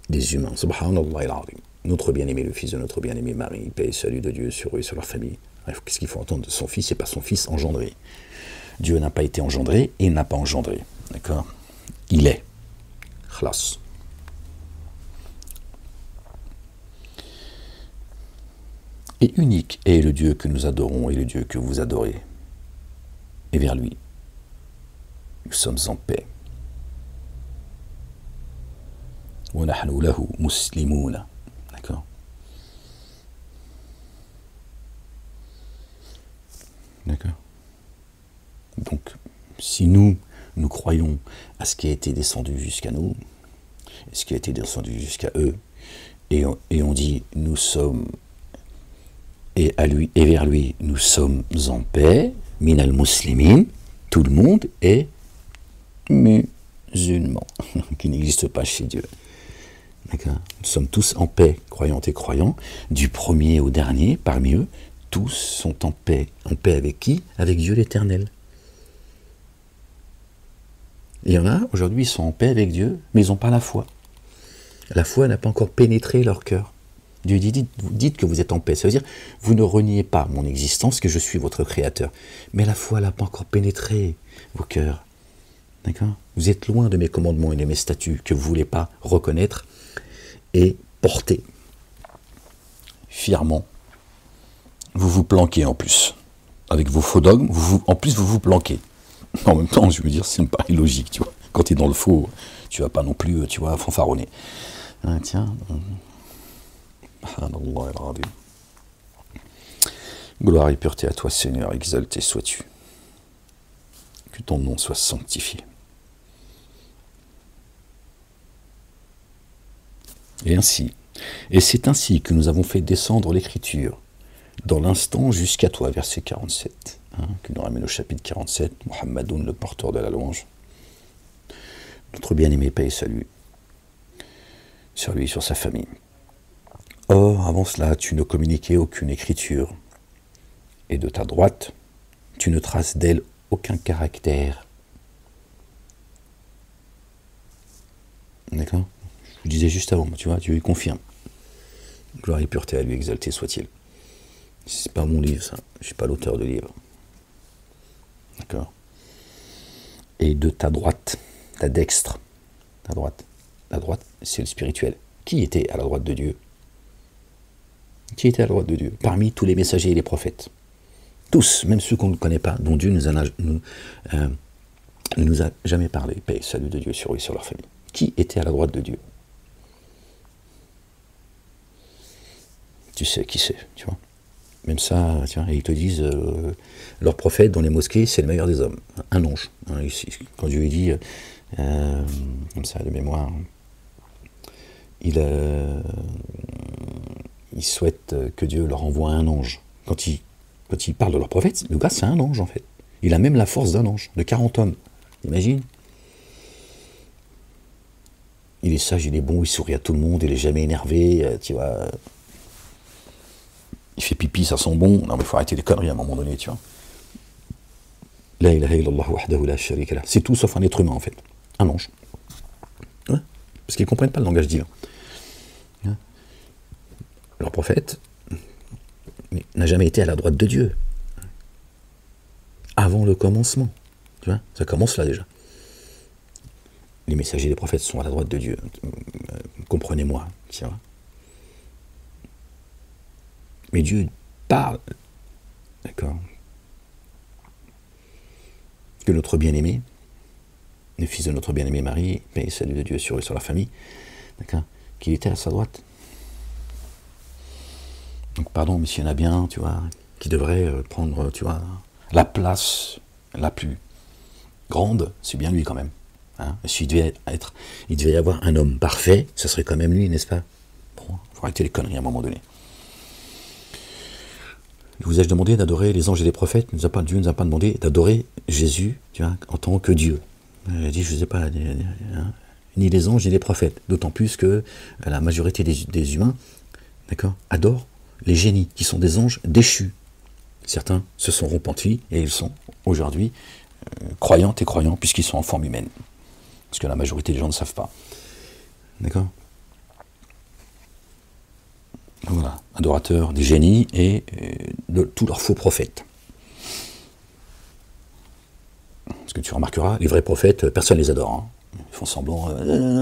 Des humains. Subhanallah al-Azim. Notre bien-aimé, le fils de notre bien-aimé Marie, paix et salut de Dieu sur eux et sur leur famille. Qu'est-ce qu'il faut entendre de son fils? C'est pas son fils engendré. Dieu n'a pas été engendré et n'a pas engendré. D'accord? Il est. Khlas. Et unique est le Dieu que nous adorons et le Dieu que vous adorez. Et vers lui, nous sommes en paix. وَنَحْنُ لَهُ مُسْلِمُونَ. D'accord. D'accord. Donc, si nous croyons à ce qui a été descendu jusqu'à nous, et ce qui a été descendu jusqu'à eux, et on dit, nous sommes, et à lui, et vers lui, nous sommes en paix, minal muslimin, tout le monde est musulman, qui n'existe pas chez Dieu. D'accord. Nous sommes tous en paix, croyantes et croyants, du premier au dernier, parmi eux, tous sont en paix. En paix avec qui? Avec Dieu l'Éternel. Il y en a, aujourd'hui, ils sont en paix avec Dieu, mais ils n'ont pas la foi. La foi n'a pas encore pénétré leur cœur. Dieu dit, dites que vous êtes en paix. Ça veut dire, vous ne reniez pas mon existence, que je suis votre créateur. Mais la foi n'a pas encore pénétré vos cœurs. D'accord? Vous êtes loin de mes commandements et de mes statuts que vous ne voulez pas reconnaître et porter. Fièrement. Vous vous planquez en plus. Avec vos faux dogmes, en plus vous vous planquez. En même temps, je veux dire, c'est pas illogique, tu vois. Quand tu es dans le faux, tu vas pas non plus, tu vois, fanfaronner. Hein, tiens. Gloire et pureté à toi, Seigneur, exalté sois-tu. Que ton nom soit sanctifié. Et c'est ainsi que nous avons fait descendre l'Écriture dans l'instant jusqu'à toi, verset 47, qui nous ramène au chapitre 47, Muhammadoun, le porteur de la louange. Notre bien-aimé, paix et salut sur lui, sur sa famille. Or, avant cela, tu ne communiquais aucune écriture, et de ta droite, tu ne traces d'elle aucun caractère. D'accord? Je vous disais juste avant, tu vois, Dieu y confirme. Gloire et pureté à lui, exalté soit-il. C'est pas mon livre, ça. Je suis pas l'auteur du livre. D'accord? Et de ta droite, ta dextre, ta droite. La droite, c'est le spirituel. Qui était à la droite de Dieu? Qui était à la droite de Dieu? Parmi tous les messagers et les prophètes. Tous, même ceux qu'on ne connaît pas, dont Dieu ne nous a jamais parlé. Paix et salut de Dieu sur eux et sur leur famille. Qui était à la droite de Dieu? Tu sais qui c'est, tu vois. Même ça, tu vois, ils te disent, leur prophète dans les mosquées, c'est le meilleur des hommes. Un ange. Hein, ici, quand Dieu lui dit, comme ça, de mémoire, ils souhaitent que Dieu leur envoie un ange. Quand ils parlent de leur prophète, le gars c'est un ange en fait. Il a même la force d'un ange, de 40 hommes. Imagine. Il est sage, il est bon, il sourit à tout le monde, il est jamais énervé, tu vois. Il fait pipi, ça sent bon. Non mais il faut arrêter les conneries à un moment donné, tu vois. La ilaha illallah wahdahu la sharika lah. C'est tout sauf un être humain en fait. Un ange. Ouais. Parce qu'ils ne comprennent pas le langage divin. Leur prophète n'a jamais été à la droite de Dieu. Avant le commencement. Tu vois, ça commence là déjà. Les messagers des prophètes sont à la droite de Dieu. Comprenez-moi. Tu vois. Mais Dieu parle. D'accord. Que notre bien-aimé, le fils de notre bien-aimé Marie, paix et salut de Dieu sur eux, sur la famille, d'accord, qu'il était à sa droite. Donc pardon, mais s'il y en a bien, tu vois, qui devrait prendre, tu vois, la place la plus grande, c'est bien lui quand même. Hein. S'il devait y avoir un homme parfait, ce serait quand même lui, n'est-ce pas? Bon, il faut arrêter les conneries à un moment donné. Vous ai-je demandé d'adorer les anges et les prophètes? Dieu ne nous a pas demandé d'adorer Jésus, tu vois, en tant que Dieu. Il a dit, je ne sais pas, ni les anges ni les prophètes. D'autant plus que la majorité des humains, d'accord, adorent les génies, qui sont des anges déchus. Certains se sont repentis et ils sont aujourd'hui croyantes et croyants puisqu'ils sont en forme humaine. Parce que la majorité des gens ne savent pas. D'accord? Voilà, adorateurs des génies et de tous leurs faux prophètes. Parce que tu remarqueras, les vrais prophètes, personne ne les adore. Hein. Ils font semblant,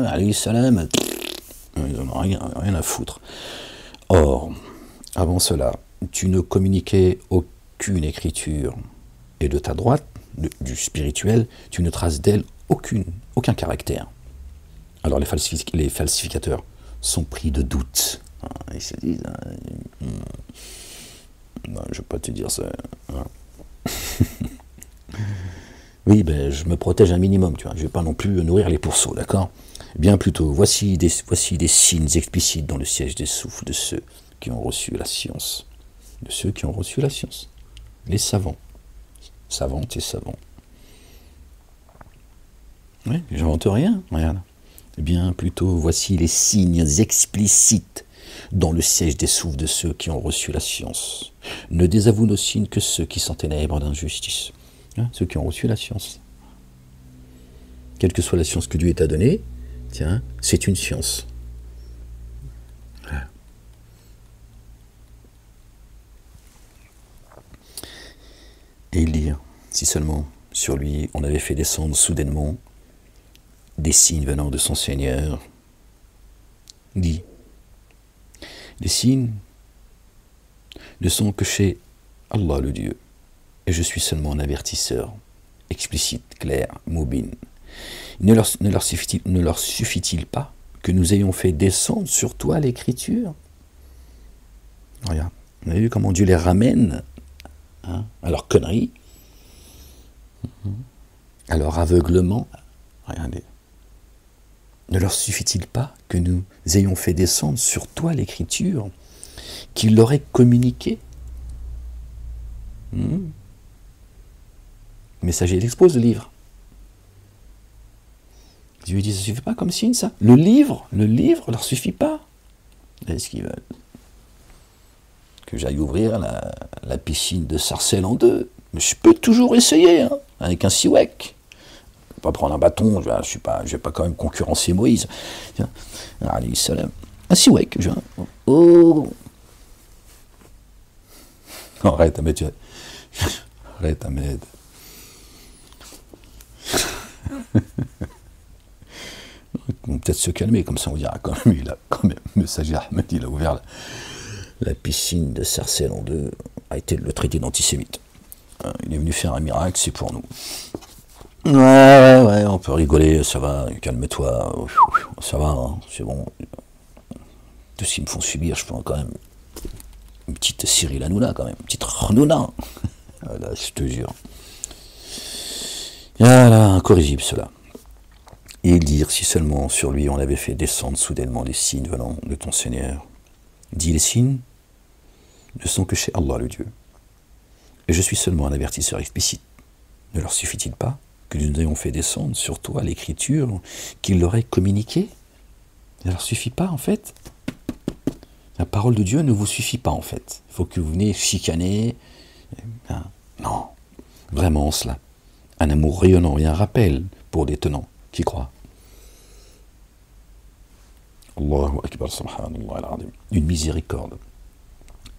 alayhi salam, ils n'en ont rien à foutre. Or, avant cela, tu ne communiquais aucune écriture, et de ta droite, du spirituel, tu ne traces d'elle aucun caractère. Alors les falsificateurs sont pris de doute. Ils se disent, non, je ne vais pas te dire ça. Oui, ben, je me protège un minimum, tu vois. Je ne vais pas non plus nourrir les pourceaux, d'accord? Bien plutôt, voici des signes explicites dans le siège des souffles de ceux qui ont reçu la science. De ceux qui ont reçu la science. Les savants. Savantes et savants. Oui, j'invente rien, regarde. Bien plutôt, voici les signes explicites dans le siège des souffles de ceux qui ont reçu la science. Ne désavouent nos signes que ceux qui sont ténèbres d'injustice. Hein, ceux qui ont reçu la science. Quelle que soit la science que Dieu t'a donnée, tiens, c'est une science. Voilà. Et il dit, si seulement sur lui on avait fait descendre soudainement des signes venant de son Seigneur, dit, les signes ne sont que chez Allah le Dieu, et je suis seulement un avertisseur, explicite, clair, mobile. Ne leur suffit-il pas que nous ayons fait descendre sur toi l'écriture? Regarde, vous avez vu comment Dieu les ramène à leur connerie, à leur aveuglement. Regardez. Ne leur suffit-il pas que nous ayons fait descendre sur toi l'écriture, qu'il leur ait communiquée? Le messager expose le livre. Dieu dit, ça ne suffit pas comme signe, ça. Le livre leur suffit pas. Est-ce qu'ils veulent que j'aille ouvrir la piscine de Sarcelles en deux? Mais je peux toujours essayer, hein, avec un siwek. Je ne vais pas prendre un bâton, je ne vais pas quand même concurrencer Moïse. Tiens, alayhi salam. Un siwek, oh. Arrête, Ahmed. Arrête, Ahmed. Peut-être se calmer, comme ça on dira quand même, messager Ahmed, il a ouvert la piscine de Sarcelles en deux, a été le traité d'antisémite. Il est venu faire un miracle, c'est pour nous. Ouais, on peut rigoler, ça va, calme-toi, ça va, hein, c'est bon. Tout ce qu'ils me font subir, je prends quand même une petite Cyril Hanouna, quand même, une petite Hanouna. Voilà, je te jure. Voilà, incorrigible cela. Et dire si seulement sur lui on avait fait descendre soudainement les signes venant de ton Seigneur, Dis les signes ne sont que chez Allah le Dieu. Et je suis seulement un avertisseur explicite. Ne leur suffit-il pas que nous ayons fait descendre sur toi l'écriture qu'il leur ait communiquée? Ça ne leur suffit pas en fait. La parole de Dieu ne vous suffit pas en fait. Il faut que vous venez chicaner. Non, vraiment cela. Un amour rayonnant et un rappel pour des tenants qui croient. Allahu Akbar, subhanallah al-azim. Une miséricorde,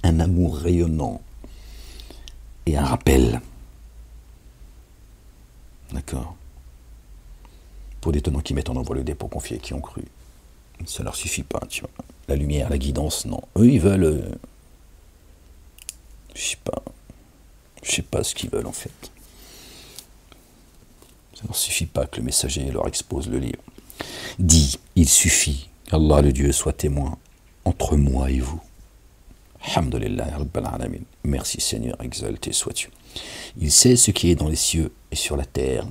un amour rayonnant et un rappel. D'accord. Pour des tenants qui mettent en envoi le dépôt confié, qui ont cru. Ça ne leur suffit pas, tu vois. La lumière, la guidance, non. Eux, ils veulent... je sais pas ce qu'ils veulent en fait. Ça ne leur suffit pas que le messager leur expose le livre. Dis, il suffit qu'Allah le Dieu soit témoin entre moi et vous. Alhamdulillah, Rabbil Alamin. Merci Seigneur, exalté sois-tu. Il sait ce qui est dans les cieux et sur la terre.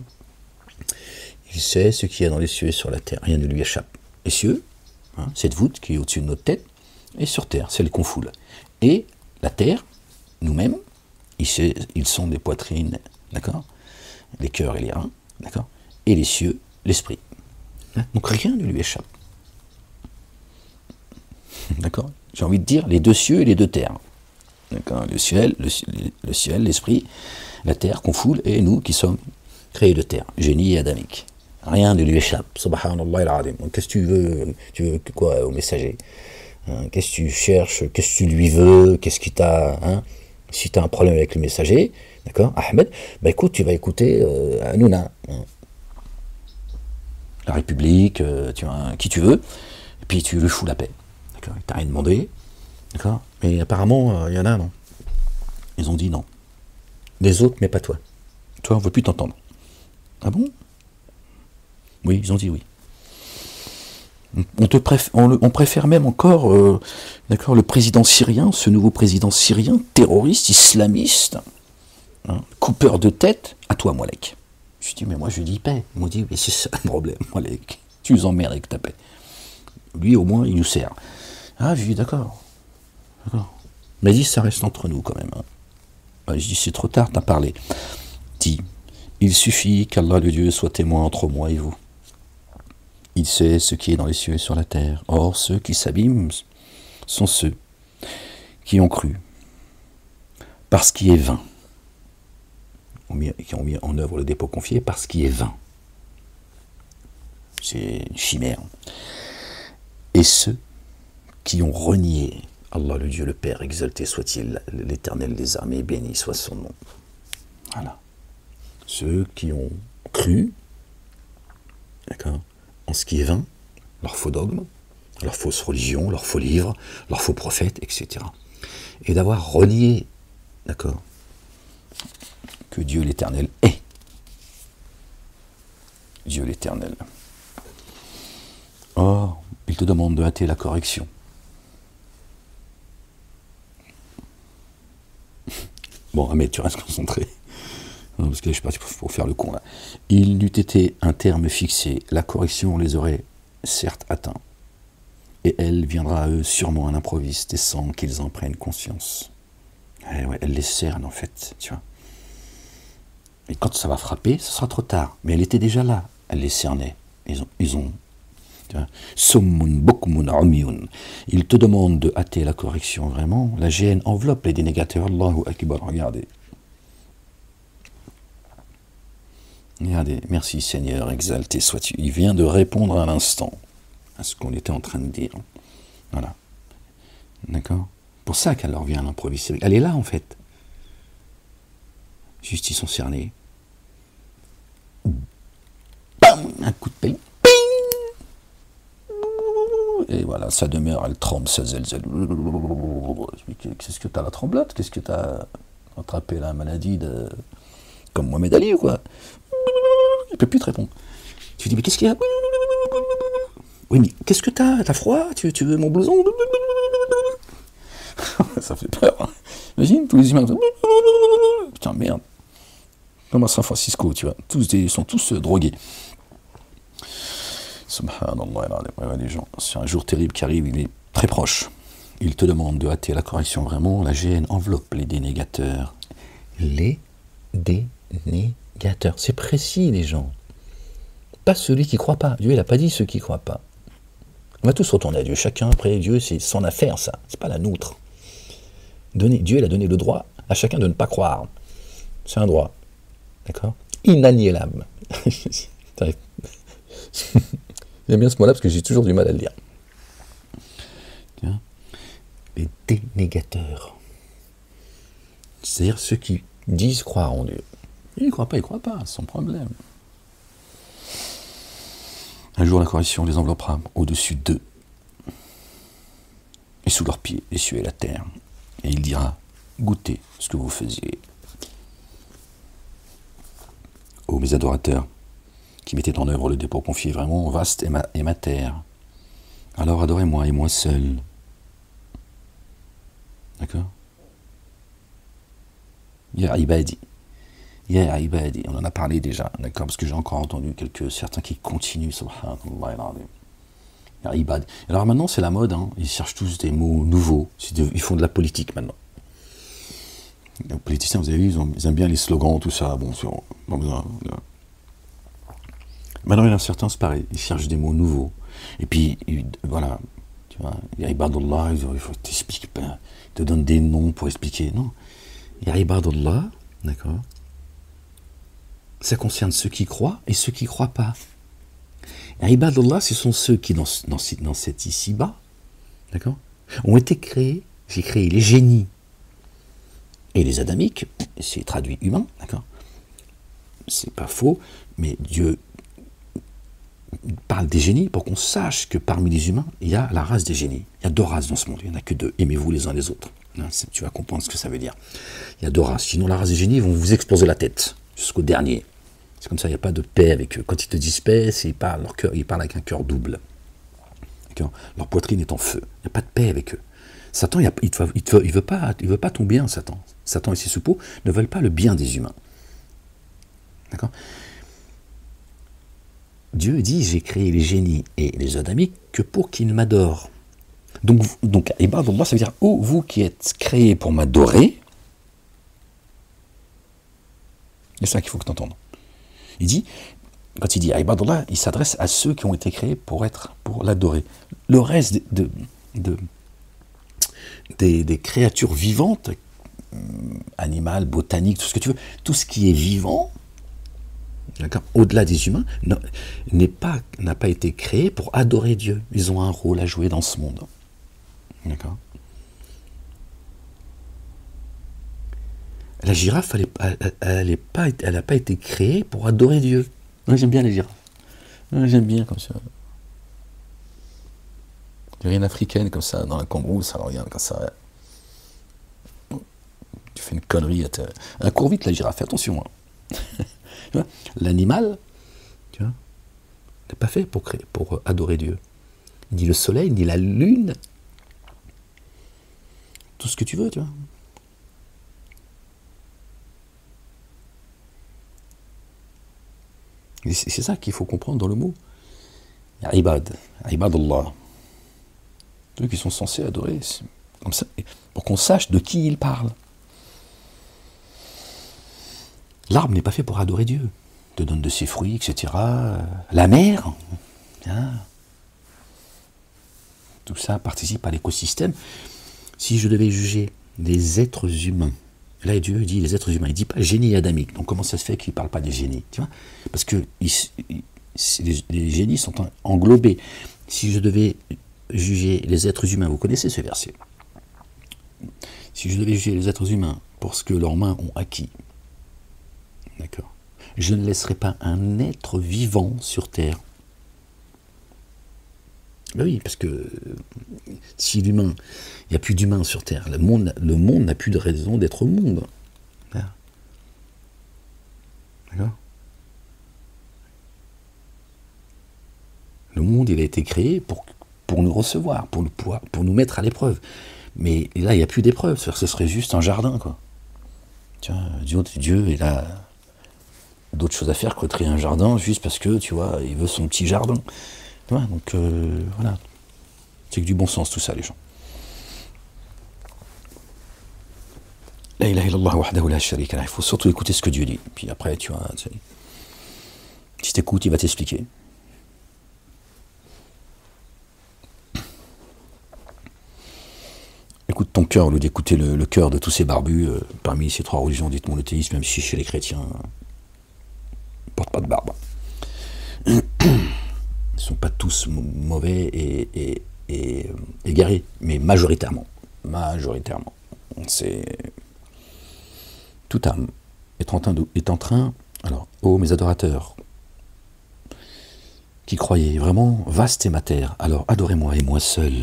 Il sait ce qui est dans les cieux et sur la terre. Rien ne lui échappe. Les cieux, hein, cette voûte qui est au-dessus de notre tête, et sur terre, celle qu'on foule. Et la terre, nous-mêmes, ils sont des poitrines, d'accord, les cœurs et les reins, d'accord, et les cieux, l'esprit. Donc rien ne lui échappe. D'accord. J'ai envie de dire les deux cieux et les deux terres. D'accord. Le ciel, l'esprit, la terre qu'on foule, et nous qui sommes créés de terre, génie et adamique. Rien ne lui échappe. Subhanallah al-azim. Qu'est-ce que tu veux quoi au messager? Qu'est-ce que tu cherches? Qu'est-ce que tu lui veux? Qu'est-ce qui t'a... Si tu as un problème avec le messager, d'accord, Ahmed, bah écoute, tu vas écouter Hanouna. La République, tu vois, qui tu veux, et puis tu lui fous la paix. D'accord, il t'a rien demandé, d'accord, mais apparemment, il y en a, non. Ils ont dit non. Les autres, mais pas toi. Toi, on ne veut plus t'entendre. Ah bon? Oui, ils ont dit oui. On préfère même encore d'accord, le président syrien, ce nouveau président syrien, terroriste, islamiste, hein, coupeur de tête, à toi, Moalek. Je dis, mais moi je dis paix. Ils m'ont dit, mais c'est ça le problème, Moalek. Tu nous emmerdes avec ta paix. Lui, au moins, il nous sert. Ah, je dis, d'accord. Mais dis, ça reste entre nous quand même. Hein. Je dis, c'est trop tard, t'as parlé. Dis, il suffit qu'Allah le Dieu soit témoin entre moi et vous. Il sait ce qui est dans les cieux et sur la terre. Or, ceux qui s'abîment sont ceux qui ont cru, parce qu'il est vain. Qui ont mis en œuvre le dépôt confié, parce qu'il est vain. C'est une chimère. Et ceux qui ont renié Allah le Dieu le Père, exalté soit-il, l'Éternel des armées, béni soit son nom. Voilà. Ceux qui ont cru, d'accord, en ce qui est vain, leur faux dogme, leur fausse religion, leur faux livre, leur faux prophète, etc. Et d'avoir renié, d'accord, que Dieu l'Éternel est. Dieu l'Éternel. Or, il te demande de hâter la correction. Bon, mais tu restes concentré. Non, parce que je suis parti pour faire le con là. Il n'eût été un terme fixé, la correction les aurait certes atteints. Et elle viendra à eux sûrement à l'improviste et sans qu'ils en prennent conscience. Ouais, elle les cerne en fait, tu vois. Et quand ça va frapper, ce sera trop tard. Mais elle était déjà là, elle les cernait. Ils ont Summun bukmun umyun. Il te demande de hâter la correction, vraiment. La gêne enveloppe les dénégateurs. Allahu Akbar, regardez. Regardez, merci Seigneur, exalté sois-tu. Il vient de répondre à l'instant à ce qu'on était en train de dire. Voilà. D'accord? Pour ça qu'elle leur vient à l'improviste. Elle est là, en fait. Juste, ils sont cernés. Bam! Un coup de pelle. Et voilà, ça demeure, elle tremble, ça zelzèle. Qu'est-ce que t'as, la tremblote? Qu'est-ce que t'as attrapé la maladie de... comme Mohamed Ali ou quoi? Il ne peut plus te répondre. Tu dis, mais qu'est-ce qu'il y a? Oui, mais qu'est-ce que t'as? T'as froid? Tu veux mon blouson? Ça fait peur. Hein. Imagine, tous les humains. Putain, merde. Comme à San Francisco, tu vois. Ils sont tous drogués. Subhanallah, les gens. C'est un jour terrible qui arrive, il est très proche. Il te demande de hâter la correction vraiment. La GN enveloppe les dénégateurs. Les dénégateurs. C'est précis, les gens. Pas celui qui ne croit pas. Dieu, il n'a pas dit ceux qui ne croient pas. On va tous retourner à Dieu. Chacun après Dieu, c'est son affaire, ça. C'est pas la nôtre. Dieu, il a donné le droit à chacun de ne pas croire. C'est un droit. D'accord? Inaliénable. J'aime bien ce mot-là parce que j'ai toujours du mal à le dire. Les dénégateurs. C'est-à-dire ceux qui disent croire en Dieu. Ils ne croient pas, sans problème. Un jour, la correction les enveloppera au-dessus d'eux, et sous leurs pieds, les cieux et la terre. Et il dira, goûtez ce que vous faisiez. Ô mes adorateurs, qui mettaient en œuvre le dépôt confié vraiment vaste et ma terre, alors adorez-moi et moi seul. D'accord? Ya ibadi. Ya ibadi. On en a parlé déjà, d'accord? Parce que j'ai encore entendu certains qui continuent, subhanallah. Ya ibadi. Alors maintenant, c'est la mode, hein. Ils cherchent tous des mots nouveaux. Ils font de la politique maintenant. Les politiciens, vous avez vu, ils aiment bien les slogans, tout ça. Bon, maintenant, il y en a certains, c'est pareil. Ils cherchent des mots nouveaux. Et puis, voilà. Tu vois, ya ibadullah, il faut t'expliquer. Te donne des noms pour expliquer. Non. Ya ibadullah, d'accord? Ça concerne ceux qui croient et ceux qui ne croient pas. Ya ibadullah, ce sont ceux qui, dans cet ici-bas, d'accord, ont été créés. J'ai créé les génies et les adamiques, c'est traduit humain, d'accord? C'est pas faux, mais Dieu parle des génies pour qu'on sache que parmi les humains, il y a la race des génies. Il y a 2 races dans ce monde, il n'y en a que 2. Aimez-vous les uns les autres. Tu vas comprendre ce que ça veut dire. Il y a 2 races. Sinon, la race des génies, ils vont vous exploser la tête jusqu'au dernier. C'est comme ça, il n'y a pas de paix avec eux. Quand ils te disent paix, ils parlent avec un cœur double. Leur poitrine est en feu. Il n'y a pas de paix avec eux. Satan, il ne veut pas ton bien, Satan. Satan et ses suppôts ne veulent pas le bien des humains. D'accord? Dieu dit, j'ai créé les génies et les adamiques que pour qu'ils m'adorent. Donc ibadullah, ça veut dire, oh, vous qui êtes créés pour m'adorer, c'est ça qu'il faut que tu entendes. Quand il dit ibadullah, il s'adresse à ceux qui ont été créés pour l'adorer. Le reste des créatures vivantes, animales, botaniques, tout ce que tu veux, tout ce qui est vivant, au-delà des humains, n'a pas été créé pour adorer Dieu. Ils ont un rôle à jouer dans ce monde. D'accord? La girafe, elle n'a pas été créée pour adorer Dieu. Moi, j'aime bien les girafes. J'aime bien comme ça. Il y a une africaine comme ça, dans la cambrousse, ça regarde comme ça. Tu fais une connerie. Elle court vite, la girafe, attention. Hein. L'animal, tu vois, n'est pas fait pour adorer Dieu. Ni le soleil, ni la lune. Tout ce que tu veux, tu vois. Et c'est ça qu'il faut comprendre dans le mot. Ibadullah. Ceux qui sont censés adorer, comme ça, pour qu'on sache de qui il parle. L'arbre n'est pas fait pour adorer Dieu. Il te donne de ses fruits, etc. La mer, hein. Tout ça participe à l'écosystème. Si je devais juger les êtres humains, là Dieu dit les êtres humains, il ne dit pas génie adamique. Donc comment ça se fait qu'il ne parle pas des génies, tu vois? Parce que les génies sont englobés. Si je devais juger les êtres humains, vous connaissez ce verset. Si je devais juger les êtres humains pour ce que leurs mains ont acquis, d'accord, je ne laisserai pas un être vivant sur terre. Ben oui, parce que si l'humain, il n'y a plus d'humain sur terre, le monde n'a plus de raison d'être au monde. D'accord? Le monde, il a été créé pour nous recevoir, pour nous mettre à l'épreuve. Mais là, il n'y a plus d'épreuve, ce serait juste un jardin, quoi. Tu vois, Dieu, il a d'autres choses à faire que de créer un jardin, juste parce que, tu vois, il veut son petit jardin. Tu vois, donc, voilà. C'est que du bon sens, tout ça, les gens. La ilaha illallah wahdahu la sharika lah. Il faut surtout écouter ce que Dieu dit. Puis après, tu vois, si t'écoutes, il va t'expliquer. Écoute ton cœur au lieu d'écouter le cœur de tous ces barbus parmi ces trois religions dites monothéistes, même si chez les chrétiens, ils ne portent pas de barbe. Ils ne sont pas tous mauvais et égarés, mais majoritairement. Majoritairement. C'est... Toute âme est en train, alors, ô mes adorateurs, qui croyez vraiment vaste est ma terre, alors adorez-moi et moi seul.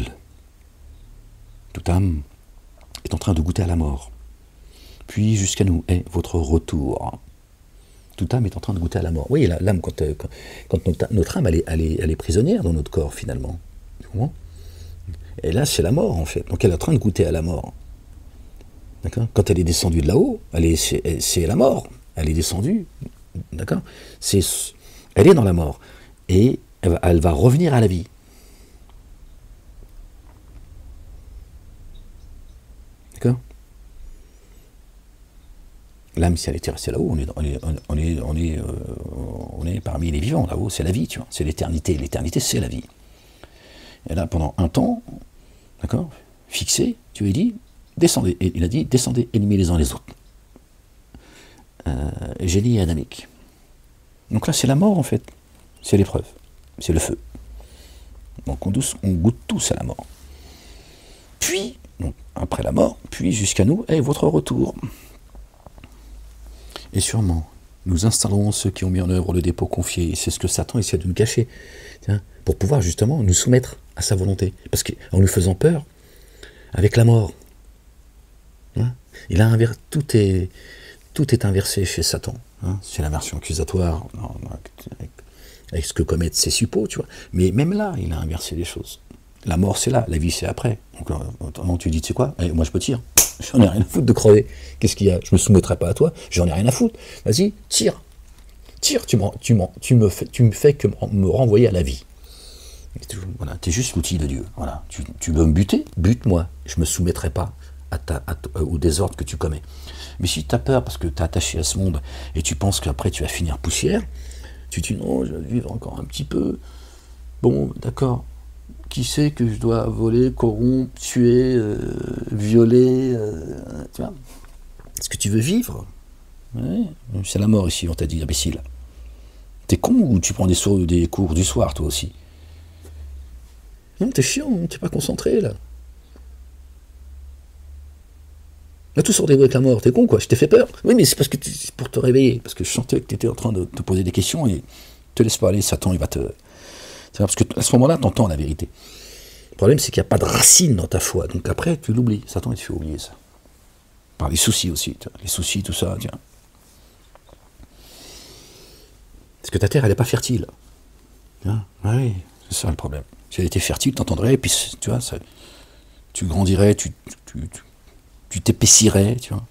Toute âme est en train de goûter à la mort. Puis jusqu'à nous est votre retour. Toute âme est en train de goûter à la mort. Oui, l'âme, quand notre âme, elle est prisonnière dans notre corps, finalement. Tu comprends ? Et là, c'est la mort, en fait. Donc elle est en train de goûter à la mort. D'accord ? Quand elle est descendue de là-haut, c'est la mort. Elle est descendue. D'accord ? Elle est dans la mort. Et elle va revenir à la vie. D'accord ? L'âme, si elle était restée là-haut, on est parmi les vivants, là-haut, c'est la vie, tu vois, c'est l'éternité. L'éternité, c'est la vie. Et là, pendant un temps, d'accord, fixé, tu lui as dit, descendez. Et il a dit, descendez, ennemis les uns les autres. Génie et adamique. Donc là, c'est la mort, en fait. C'est l'épreuve. C'est le feu. Donc on goûte tous à la mort. Puis, donc, après la mort, puis jusqu'à nous, est votre retour. Et sûrement, nous installerons ceux qui ont mis en œuvre le dépôt confié. Et c'est ce que Satan essaie de nous cacher. Tiens, pour pouvoir justement nous soumettre à sa volonté. Parce qu'en nous faisant peur, avec la mort, hein, tout est inversé chez Satan. Hein, c'est la version accusatoire, avec ce que commettent ses suppôts, tu vois. Mais même là, il a inversé les choses. La mort, c'est là, la vie, c'est après. Donc, tu dis, tu sais quoi, moi je peux tirer. J'en ai rien à foutre de crever. Qu'est-ce qu'il y a? Je me soumettrai pas à toi, j'en ai rien à foutre. Vas-y, tire. Tire, tu me fais que me renvoyer à la vie. Voilà, tu es juste l'outil de Dieu. Voilà. Tu veux me buter? Bute-moi. Je me soumettrai pas au désordre que tu commets. Mais si tu as peur parce que tu es attaché à ce monde et tu penses qu'après tu vas finir poussière, tu te dis non, je vais vivre encore un petit peu. Bon, d'accord. Qui sait que je dois voler, corrompre, tuer, violer, tu vois? Est-ce que tu veux vivre? Ouais, c'est la mort ici, on t'a dit, imbécile. T'es con ou tu prends des cours du soir, toi aussi? Non, t'es chiant, t'es pas concentré, là. Là, tout sur des avec la mort, t'es con, quoi, je t'ai fait peur. Oui, mais c'est parce que c'est pour te réveiller, parce que je sentais que t'étais en train de te poser des questions et te laisse pas aller, Satan, il va te... Parce qu'à ce moment-là, tu entends la vérité. Le problème, c'est qu'il n'y a pas de racine dans ta foi. Donc après, tu l'oublies. Satan, il te fait oublier ça. Par les soucis aussi. Les soucis, tout ça, tiens. Parce que ta terre, elle n'est pas fertile. Oui, c'est ça le problème. Si elle était fertile, tu entendrais, et puis, tu vois, tu grandirais, tu t'épaissirais, tu vois.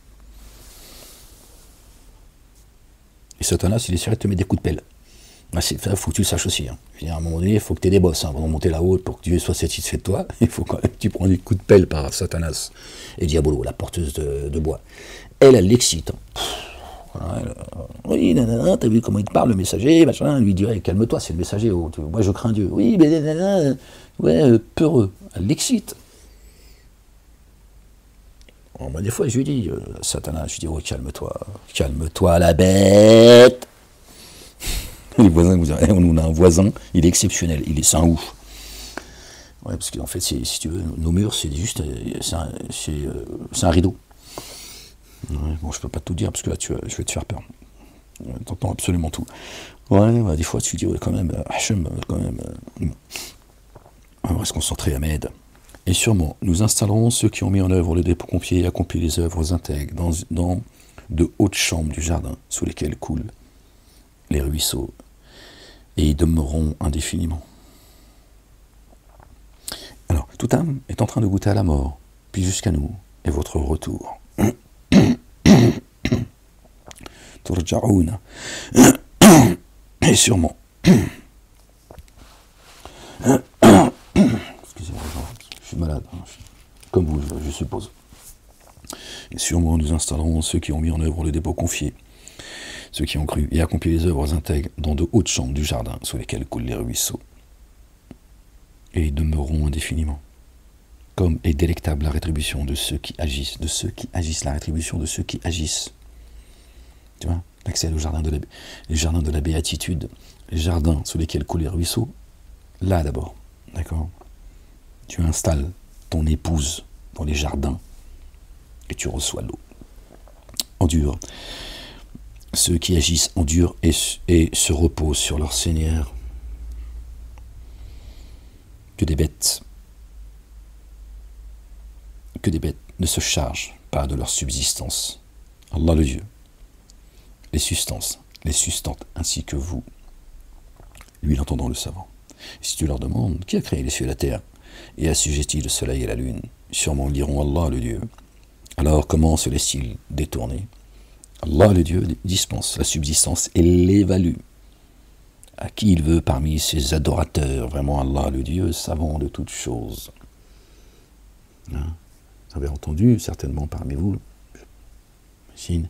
Et Satanas, il essaierait de te mettre des coups de pelle. Il faut que tu le saches aussi. Hein. À un moment donné, il faut que tu aies des bosses. Hein. Avant de monter là-haut, pour que Dieu soit satisfait de toi, il faut quand même que tu prends des coups de pelle par Satanas et Diabolo, la porteuse de bois. Elle l'excite. Hein. Oui, nanana, t'as vu comment il te parle, le messager, machin, lui dirait, calme-toi, c'est le messager, moi je crains Dieu. Oui, mais nanana, ouais, peureux. Elle l'excite. Bon, moi, des fois, je lui dis, Satanas, je lui dis, oh, calme-toi, la bête. Les voisins, on a un voisin, il est exceptionnel, c'est un ouf. Ouais, parce qu'en fait, si tu veux, nos murs, c'est juste, c'est un rideau. Ouais, bon, je peux pas tout dire, parce que là, je vais te faire peur. T'entends absolument tout. Ouais, des fois, tu dis, ouais, quand même, Hachem, quand même. On va se concentrer, Ahmed. Et sûrement, nous installerons ceux qui ont mis en œuvre le dépôt confié et accompli les œuvres intègres dans de hautes chambres du jardin, sous lesquelles coulent les ruisseaux, et ils demeureront indéfiniment. Alors, toute âme est en train de goûter à la mort, puis jusqu'à nous est votre retour. Turja'ouna. Et sûrement. Excusez-moi, je suis malade, hein, comme vous, je suppose. Sûrement nous installerons ceux qui ont mis en œuvre le dépôt confié, ceux qui ont cru et accompli les œuvres intègres dans de hautes chambres du jardin sous lesquelles coulent les ruisseaux. Et ils demeureront indéfiniment. Comme est délectable la rétribution de ceux qui agissent, la rétribution de ceux qui agissent. Tu vois, l'accès au jardin les jardins de la béatitude, les jardins sous lesquels coulent les ruisseaux, là d'abord, d'accord. Tu installes ton épouse dans les jardins et tu reçois l'eau. Endure. Ceux qui agissent endurent et se reposent sur leur Seigneur. Que des bêtes ne se chargent pas de leur subsistance. Allah le Dieu les sustente ainsi que vous, lui l'entendant le savant. Et si tu leur demandes qui a créé les cieux et la terre et assujetti le soleil et la lune, sûrement ils diront Allah le Dieu. Alors comment se laisse-t-il détourner? Allah le Dieu dispense la subsistance et l'évalue à qui il veut parmi ses adorateurs. Vraiment Allah le Dieu, savant de toutes choses. Hein? Vous avez entendu certainement parmi vous, j'imagine,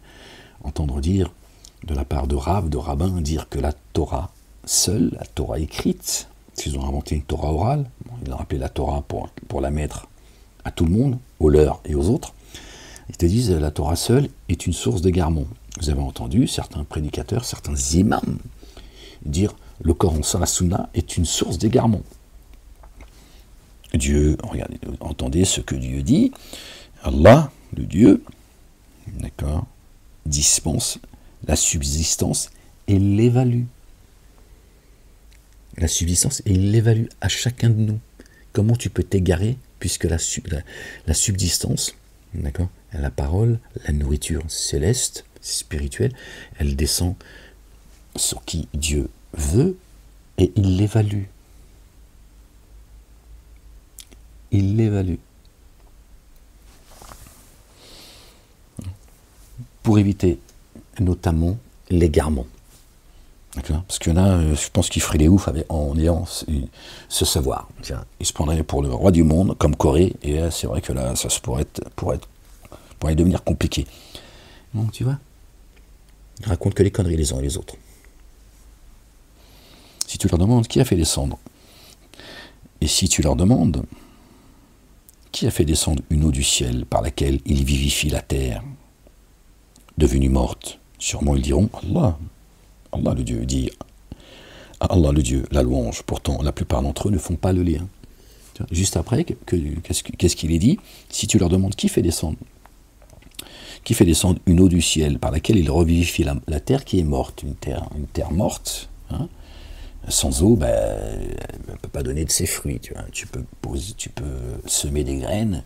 entendre dire de la part de Rav, de rabbins, dire que la Torah seule, la Torah écrite, s'ils ont inventé une Torah orale, ils l'ont appelée la Torah pour la mettre à tout le monde, aux leurs et aux autres, ils te disent la Torah seule est une source d'égarement. Vous avez entendu certains prédicateurs, certains imams dire le Coran sans la Sunna est une source d'égarement. Dieu, regardez, entendez ce que Dieu dit, Allah, le Dieu, d'accord, dispense la subsistance et l'évalue. La subsistance et il l'évalue à chacun de nous. Comment tu peux t'égarer puisque la subsistance, d'accord, la parole, la nourriture céleste, spirituelle, elle descend sur qui Dieu veut et il l'évalue. Il l'évalue. Pour éviter notamment l'égarement. Parce qu'il y en a, je pense qu'ils feraient les oufs en ayant ce savoir. Tiens, ils se prendraient pour le roi du monde, comme Corée, et c'est vrai que là, ça pourrait devenir compliqué. Donc, tu vois, ils racontent que les conneries les uns et les autres. Si tu leur demandes qui a fait descendre, et si tu leur demandes qui a fait descendre une eau du ciel par laquelle il vivifie la terre, devenue morte, sûrement ils diront Allah. Allah le Dieu dit Allah le Dieu, la louange. Pourtant, la plupart d'entre eux ne font pas le lien. Juste après, qu'est-ce qu'il est dit? Si tu leur demandes qui fait descendre une eau du ciel par laquelle il revivifie la terre qui est morte, une terre morte, hein, sans eau, elle ne peut pas donner de ses fruits. Tu peux semer des graines,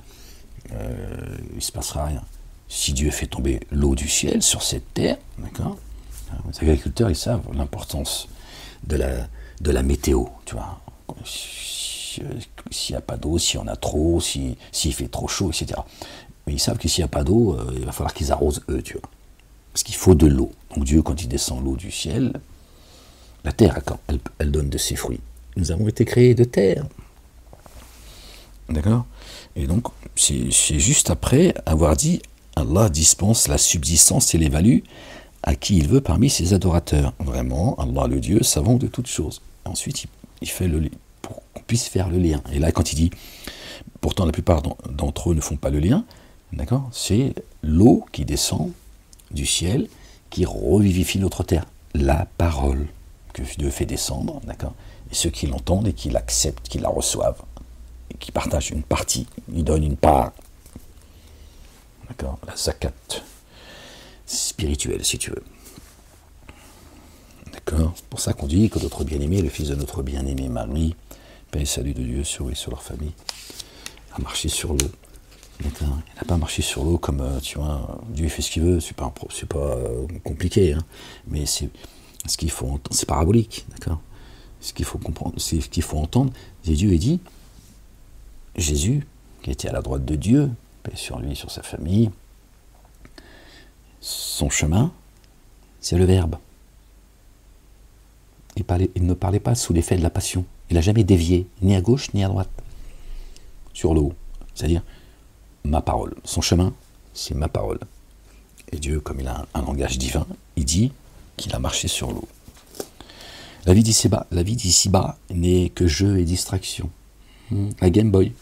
il ne se passera rien. Si Dieu fait tomber l'eau du ciel sur cette terre, d'accord, les agriculteurs, ils savent l'importance de la météo, tu vois. S'il n'y a pas d'eau, s'il y en a trop, s'il fait trop chaud, etc. Mais ils savent que s'il n'y a pas d'eau, il va falloir qu'ils arrosent eux, tu vois. Parce qu'il faut de l'eau. Donc Dieu, quand il descend l'eau du ciel, la terre, elle donne de ses fruits. Nous avons été créés de terre. D'accord? Et donc, c'est juste après avoir dit Allah dispense la subsistance et l'évalue à qui il veut parmi ses adorateurs. Vraiment, Allah le Dieu, savant de toutes choses. Ensuite, il fait le lien, pour qu'on puisse faire le lien. Et là, quand il dit, pourtant la plupart d'entre eux ne font pas le lien, d'accord, c'est l'eau qui descend du ciel, qui revivifie notre terre. La parole que Dieu fait descendre, d'accord, et ceux qui l'entendent et qui l'acceptent, qui la reçoivent, et qui partagent une partie, ils donnent une part. D'accord, la zakat spirituelle, si tu veux. D'accord, c'est pour ça qu'on dit que notre bien-aimé, le fils de notre bien-aimé Marie, paix et salut de Dieu sur eux et sur leur famille, a marché sur l'eau. Il n'a pas marché sur l'eau comme, tu vois, Dieu fait ce qu'il veut, c'est pas compliqué, hein, mais c'est ce qu'il faut entendre, c'est parabolique, d'accord. Ce qu'il faut comprendre, c'est ce qu'il faut entendre. Et Dieu a dit, Jésus, qui était à la droite de Dieu, paix sur lui, sur sa famille, son chemin, c'est le Verbe. Il ne parlait pas sous l'effet de la passion. Il n'a jamais dévié, ni à gauche, ni à droite, sur l'eau. C'est-à-dire, ma parole. Son chemin, c'est ma parole. Et Dieu, comme il a un langage divin, il dit qu'il a marché sur l'eau. La vie d'ici-bas n'est que jeu et distraction. La Game Boy.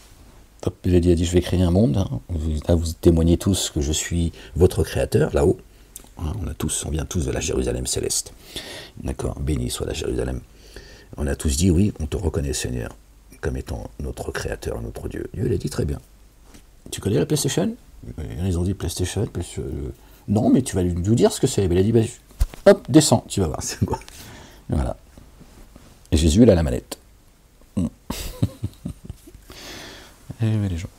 Hop, il a dit, je vais créer un monde. Hein. Vous témoignez tous que je suis votre créateur, là-haut. Hein, on vient tous de la Jérusalem céleste. D'accord, béni soit la Jérusalem. On a tous dit, oui, on te reconnaît, Seigneur, comme étant notre créateur, notre Dieu. Dieu, il a dit, très bien. Tu connais la PlayStation? Ils ont dit, PlayStation, non, mais tu vas nous dire ce que c'est. Il a dit, hop, descends, tu vas voir, c'est quoi. Voilà. Et Jésus, il a la manette. Mais les gens.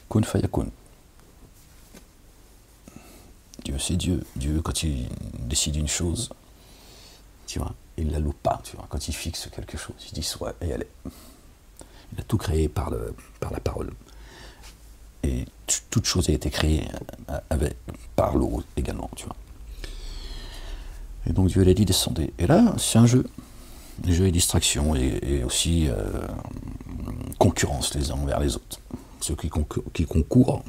Kun fayakun. Dieu, c'est Dieu. Dieu, quand il décide une chose, tu vois, il ne la loupe pas. Tu vois, quand il fixe quelque chose, il dit soit et elle est. Il a tout créé par la parole. Et toute chose a été créée par l'eau également, tu vois. Et donc Dieu l'a dit, descendez. Et là, c'est un jeu. Jeu et distraction, et aussi concurrence les uns envers les autres. Ceux qui concourent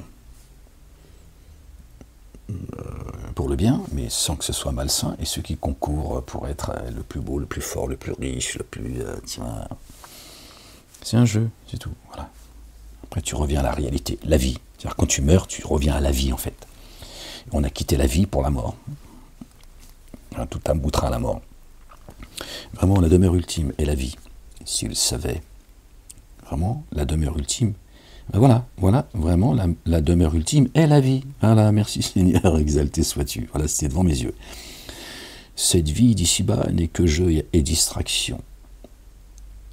pour le bien, mais sans que ce soit malsain, et ceux qui concourent pour être le plus beau, le plus fort, le plus riche, le plus... c'est un jeu, c'est tout. Voilà. Après, tu reviens à la réalité, la vie. C'est-à-dire, quand tu meurs, tu reviens à la vie, en fait. On a quitté la vie pour la mort. Tout aboutera à la mort. Vraiment, la demeure ultime est la vie. S'il savait, vraiment, la demeure ultime, ben voilà, vraiment, la demeure ultime est la vie. Voilà, merci Seigneur, exalté sois-tu. Voilà, c'était devant mes yeux. Cette vie d'ici-bas n'est que jeu et distraction.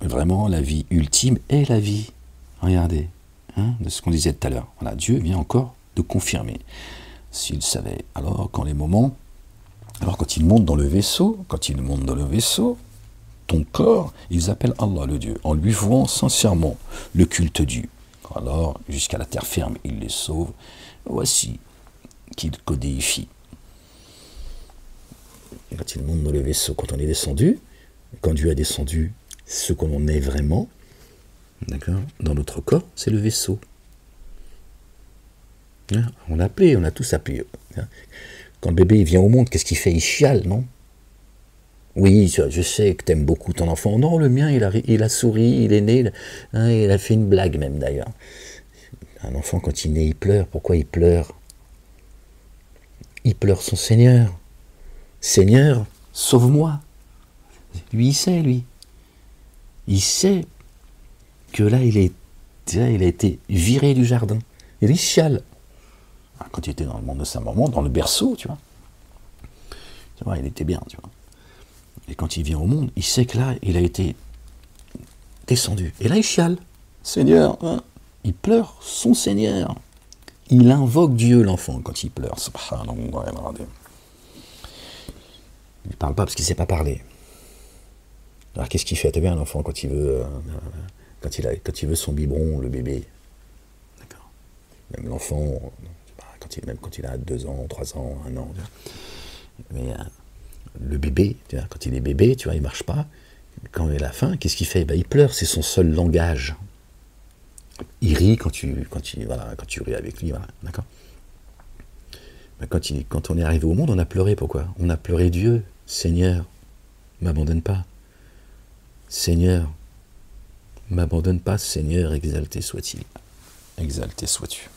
Vraiment, la vie ultime est la vie. Regardez, hein, de ce qu'on disait tout à l'heure. Voilà, Dieu vient encore de confirmer. S'il savait, alors quand il monte dans le vaisseau, ton corps, ils appellent Allah le Dieu, en lui vouant sincèrement le culte dû. Alors, jusqu'à la terre ferme, il les sauve. Voici qu'il codéifie. Quand il monte dans le vaisseau, quand on est descendu, quand Dieu a descendu ce qu'on est vraiment, d'accord, dans notre corps, c'est le vaisseau. Hein, on a tous appelé. Hein. Quand le bébé il vient au monde, qu'est-ce qu'il fait? Il chiale, non? Oui, je sais que tu aimes beaucoup ton enfant. Non, le mien, il a souri, il est né, hein, il a fait une blague même d'ailleurs. Un enfant, quand il est né, il pleure. Pourquoi il pleure? Il pleure son Seigneur. Seigneur, sauve-moi. Lui, il sait, lui. Il sait que là, il a été viré du jardin. Il chiale. Quand il était dans le monde de sa maman, dans le berceau, tu vois, il était bien, tu vois. Et quand il vient au monde, il sait que là, il a été descendu. Et là, il chiale. Seigneur, hein, il pleure son Seigneur. Il invoque Dieu, l'enfant, quand il pleure. Subhanallah. Il ne parle pas parce qu'il ne sait pas parler. Alors, qu'est-ce qu'il fait? Tu vois, un enfant, quand il veut son biberon, le bébé. D'accord. Même l'enfant, même quand il a 2 ans, 3 ans, 1 an. Mais le bébé, tu vois, quand il est bébé, tu vois, il ne marche pas. Quand il a la faim, qu'est-ce qu'il fait? Il pleure, c'est son seul langage. Il rit quand tu ris avec lui, voilà, d'accord. Quand on est arrivé au monde, on a pleuré, pourquoi? On a pleuré Dieu. Seigneur, m'abandonne pas. Seigneur, m'abandonne pas. Seigneur, exalté soit-il. Exalté sois-tu.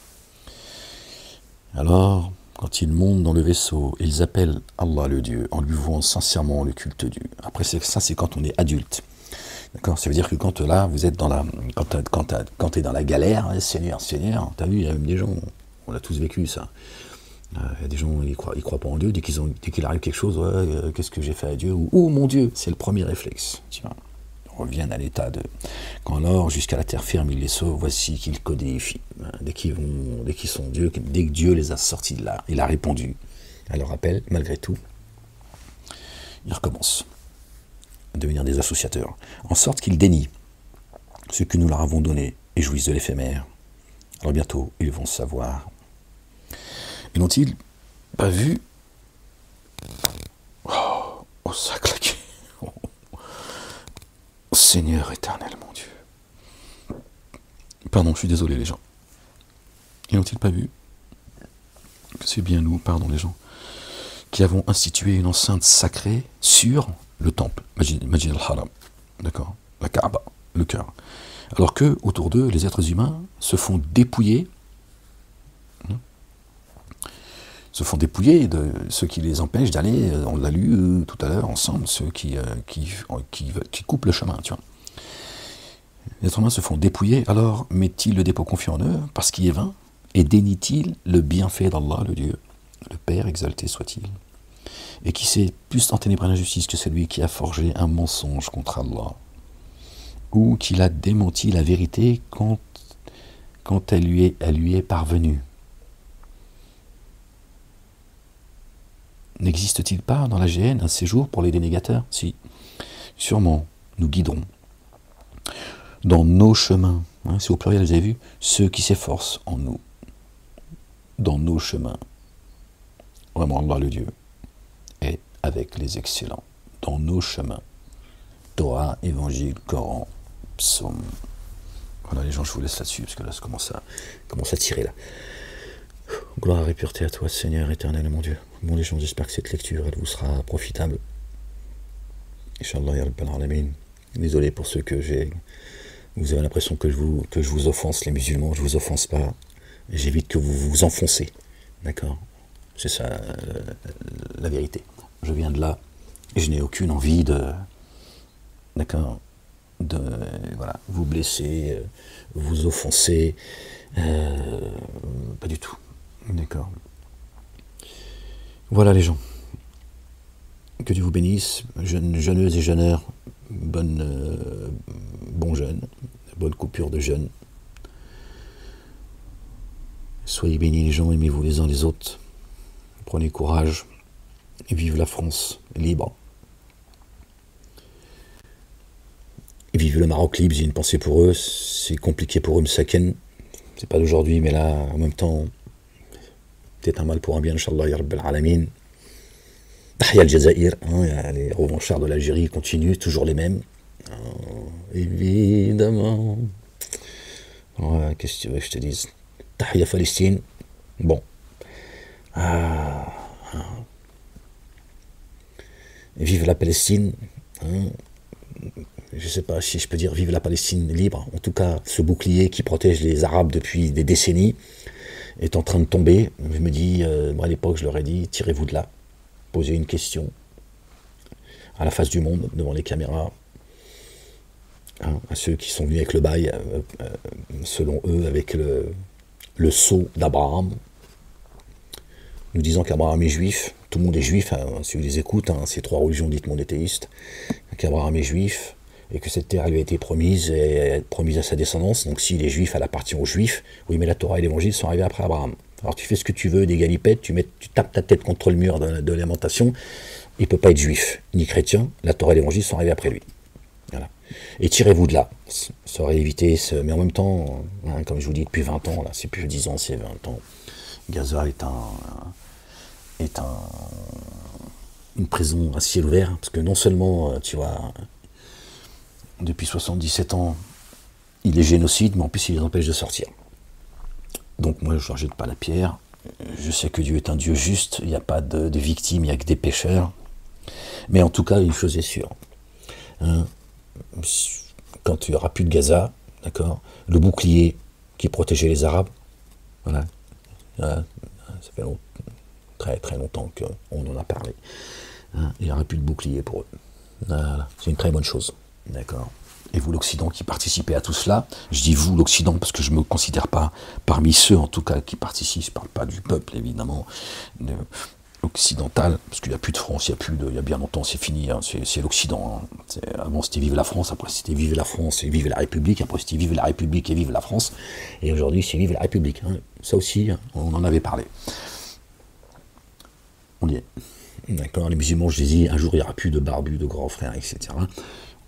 Alors, quand ils montent dans le vaisseau, ils appellent Allah le Dieu, en lui vouant sincèrement le culte dû. Après, ça, c'est quand on est adulte. D'accord? Ça veut dire que quand là, vous êtes quand t'es dans la galère, hein, Seigneur, t'as vu, il y a même des gens, on a tous vécu ça. Il y a des gens, ils croient pas en Dieu, dès qu'il arrive quelque chose, ouais, qu'est-ce que j'ai fait à Dieu? Ou oh mon Dieu, c'est le premier réflexe. Tu vois, on revient à l'état de quand alors jusqu'à la terre ferme il les sauve, voici qu'il codéifie. Dès qu'ils sont Dieu, dès que Dieu les a sortis de là, il a répondu à leur appel, malgré tout, ils recommencent à devenir des associateurs, en sorte qu'ils dénient ce que nous leur avons donné et jouissent de l'éphémère. Alors bientôt, ils vont savoir. Et n'ont-ils pas vu? Oh, ça a claqué. Oh, Seigneur éternel, mon Dieu. Pardon, je suis désolé les gens. Et n'ont-ils pas vu que c'est bien nous, pardon les gens, qui avons institué une enceinte sacrée sur le temple, Majid al-Haram, d'accord, la Kaaba, le cœur. Alors que, autour d'eux, les êtres humains se font dépouiller, de ceux qui les empêchent d'aller, on l'a lu tout à l'heure ensemble, ceux qui coupent le chemin, tu vois. Les êtres humains se font dépouiller, alors met-il le dépôt confiant en eux, parce qu'il est vain, et dénie-t-il le bienfait d'Allah, le Dieu, le Père exalté soit-il, et qui s'est plus enténébré l'injustice que celui qui a forgé un mensonge contre Allah, ou qu'il a démenti la vérité quand elle lui est parvenue. N'existe-t-il pas dans la GN un séjour pour les dénégateurs? Si, sûrement, nous guiderons dans nos chemins, hein, c'est au pluriel, vous avez vu, ceux qui s'efforcent en nous, dans nos chemins. Vraiment, Allah le Dieu est avec les excellents, dans nos chemins. Torah, Évangile, Coran, Psaume. Voilà les gens, je vous laisse là-dessus, parce que là, ça commence à tirer là. Gloire et pureté à toi, Seigneur éternel, mon Dieu. Bon les gens, j'espère que cette lecture, elle vous sera profitable. Inch'Allah, ya Rabbal Alamin. Désolé pour ceux que vous avez l'impression que je vous offense, les musulmans, je vous offense pas. J'évite que vous vous enfoncez. D'accord? C'est ça la vérité. Je viens de là et je n'ai aucune envie d'accord, voilà, vous blesser, vous offenser. Pas du tout. D'accord. Voilà les gens. Que Dieu vous bénisse, jeûneuses et jeûneurs, bon jeûne, bonne coupure de jeûne. Soyez bénis les gens, aimez-vous les uns les autres. Prenez courage et vive la France libre. Et vive le Maroc libre, j'ai une pensée pour eux. C'est compliqué pour eux, Msaken. C'est pas d'aujourd'hui, mais là, en même temps, peut-être un mal pour un bien, Inch'Allah, ya Rabbal Alamin. Tahya al-Jazair, hein, les revanchards de l'Algérie continuent, toujours les mêmes. Évidemment. Ouais, qu'est-ce que tu veux que je te dise? Tahya Palestine. Bon. Vive la Palestine. Hein. Je ne sais pas si je peux dire vive la Palestine libre. En tout cas, ce bouclier qui protège les Arabes depuis des décennies est en train de tomber. Je me dis, moi à l'époque, je leur ai dit, tirez-vous de là. Posez une question à la face du monde, devant les caméras, hein, à ceux qui sont venus avec le bail, selon eux, avec le sceau d'Abraham, nous disant qu'Abraham est juif. Tout le monde est juif, hein, si vous les écoutez, hein, ces trois religions dites monothéistes, qu'Abraham est juif, et que cette terre lui a été promise, et promise à sa descendance. Donc s'il est juif, elle appartient aux juifs. Oui, mais la Torah et l'Évangile sont arrivés après Abraham. Alors tu fais ce que tu veux, des galipettes, tu tapes ta tête contre le mur de lamentation. Il ne peut pas être juif, ni chrétien. La Torah et l'Évangile sont arrivés après lui. Voilà. Et tirez-vous de là. Ça aurait évité, mais en même temps, hein, comme je vous dis, depuis 20 ans, là, c'est plus 10 ans, c'est 20 ans. Gaza est une prison à ciel ouvert, parce que non seulement, tu vois, depuis 77 ans, il est génocide, mais en plus il les empêche de sortir. Donc moi je ne leur jette pas la pierre, je sais que Dieu est un Dieu juste, il n'y a pas de victimes, il n'y a que des pécheurs, mais en tout cas une chose est sûre, hein, quand il n'y aura plus de Gaza, d'accord, le bouclier qui protégeait les Arabes, voilà, ça fait très très longtemps qu'on en a parlé, hein, il n'y aura plus de bouclier pour eux, voilà, c'est une très bonne chose, d'accord. Et vous, l'Occident, qui participez à tout cela, je dis vous, l'Occident, parce que je ne me considère pas parmi ceux, en tout cas, qui participent, je ne parle pas du peuple, évidemment, occidental, parce qu'il n'y a plus de France, il y a bien longtemps, c'est fini, hein, c'est l'Occident. Hein. Avant, c'était vive la France, après, c'était vive la France et vive la République, après, c'était vive la République et vive la France, et aujourd'hui, c'est vive la République. Hein. Ça aussi, hein, on en avait parlé. On y est. D'accord, les musulmans, je les dis, un jour, il n'y aura plus de barbus, de grands frères, etc.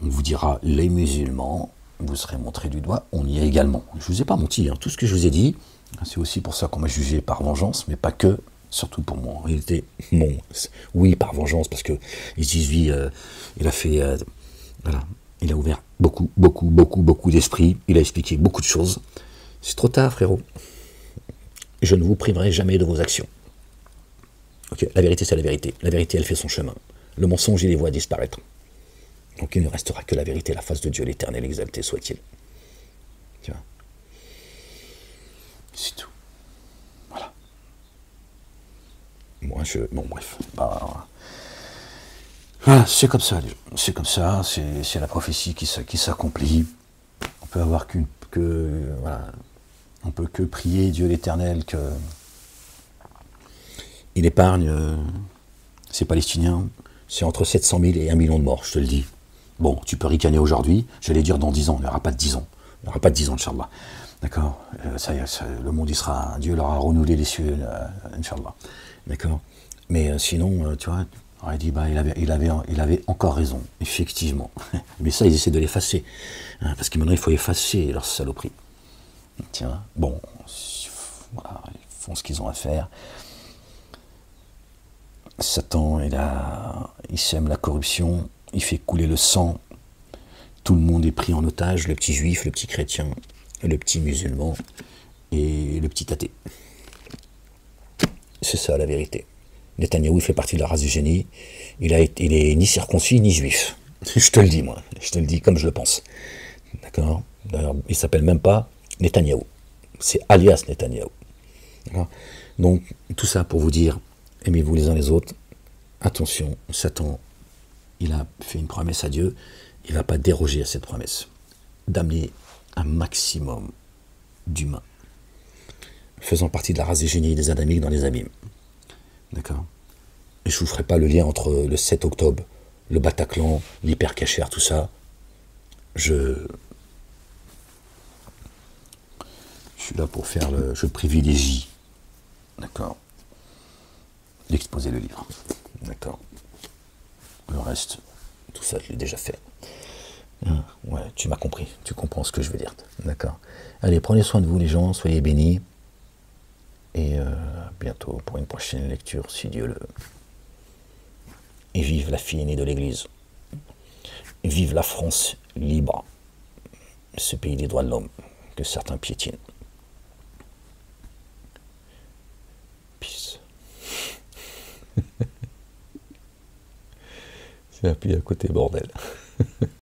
On vous dira, les musulmans, vous serez montrés du doigt, on y est également. Je ne vous ai pas menti, hein. Tout ce que je vous ai dit, c'est aussi pour ça qu'on m'a jugé par vengeance, mais pas que, surtout pour moi. En réalité, bon, oui, par vengeance, parce que ils disent, oui, il a fait, voilà, il a ouvert beaucoup d'esprits, il a expliqué beaucoup de choses. C'est trop tard, frérot. je ne vous priverai jamais de vos actions. Okay, la vérité, c'est la vérité. La vérité, elle fait son chemin. Le mensonge, il les voit disparaître. Donc il ne restera que la vérité, la face de Dieu, l'Éternel, exalté soit-il. Tu vois. C'est tout. Voilà. Moi, bon, bref. Bah, voilà, c'est comme ça, c'est comme ça, c'est la prophétie qui s'accomplit. On peut avoir voilà, on peut que prier Dieu l'Éternel que il épargne ces Palestiniens. C'est entre 700 000 et 1 million de morts, je te le dis. Bon, tu peux ricaner aujourd'hui, j'allais dire dans 10 ans, il n'y aura pas de 10 ans. Il n'y aura pas de 10 ans, Inch'Allah. D'accord, le monde, Dieu leur a renouvelé les cieux, Inch'Allah. D'accord. Mais sinon, tu vois, on aurait dit, bah, il avait encore raison, effectivement. Mais ça, ils essaient de l'effacer. Hein, parce que maintenant, il faut effacer leur saloperie. Tiens, bon, voilà, ils font ce qu'ils ont à faire. Satan, il sème la corruption, il fait couler le sang. Tout le monde est pris en otage, le petit juif, le petit chrétien, le petit musulman et le petit athée. C'est ça la vérité. Netanyahou, il fait partie de la race du génie. Il est ni circoncis ni juif. Je te le dis, moi. Je te le dis comme je le pense. D'accord. D'ailleurs, il s'appelle même pas Netanyahou. C'est alias Netanyahou. D'accord. Donc, tout ça pour vous dire, aimez-vous les uns les autres. Attention, Satan, il a fait une promesse à Dieu. Il ne va pas déroger à cette promesse. D'amener un maximum d'humains faisant partie de la race des génies et des adamiques dans les abîmes. D'accord. Et je ne vous ferai pas le lien entre le 7 octobre, le Bataclan, l'hypercachère, tout ça. Je suis là pour faire je privilégie, d'accord, l'exposé, le livre, d'accord. Le reste, tout ça, je l'ai déjà fait. Ouais, tu m'as compris, tu comprends ce que je veux dire, d'accord. Allez, prenez soin de vous les gens, soyez bénis. Et bientôt pour une prochaine lecture, si Dieu le veut. Et vive la fille aînée de l'Église. Vive la France libre. Ce pays des droits de l'homme que certains piétinent. Peace. C'est appuyé à côté, bordel.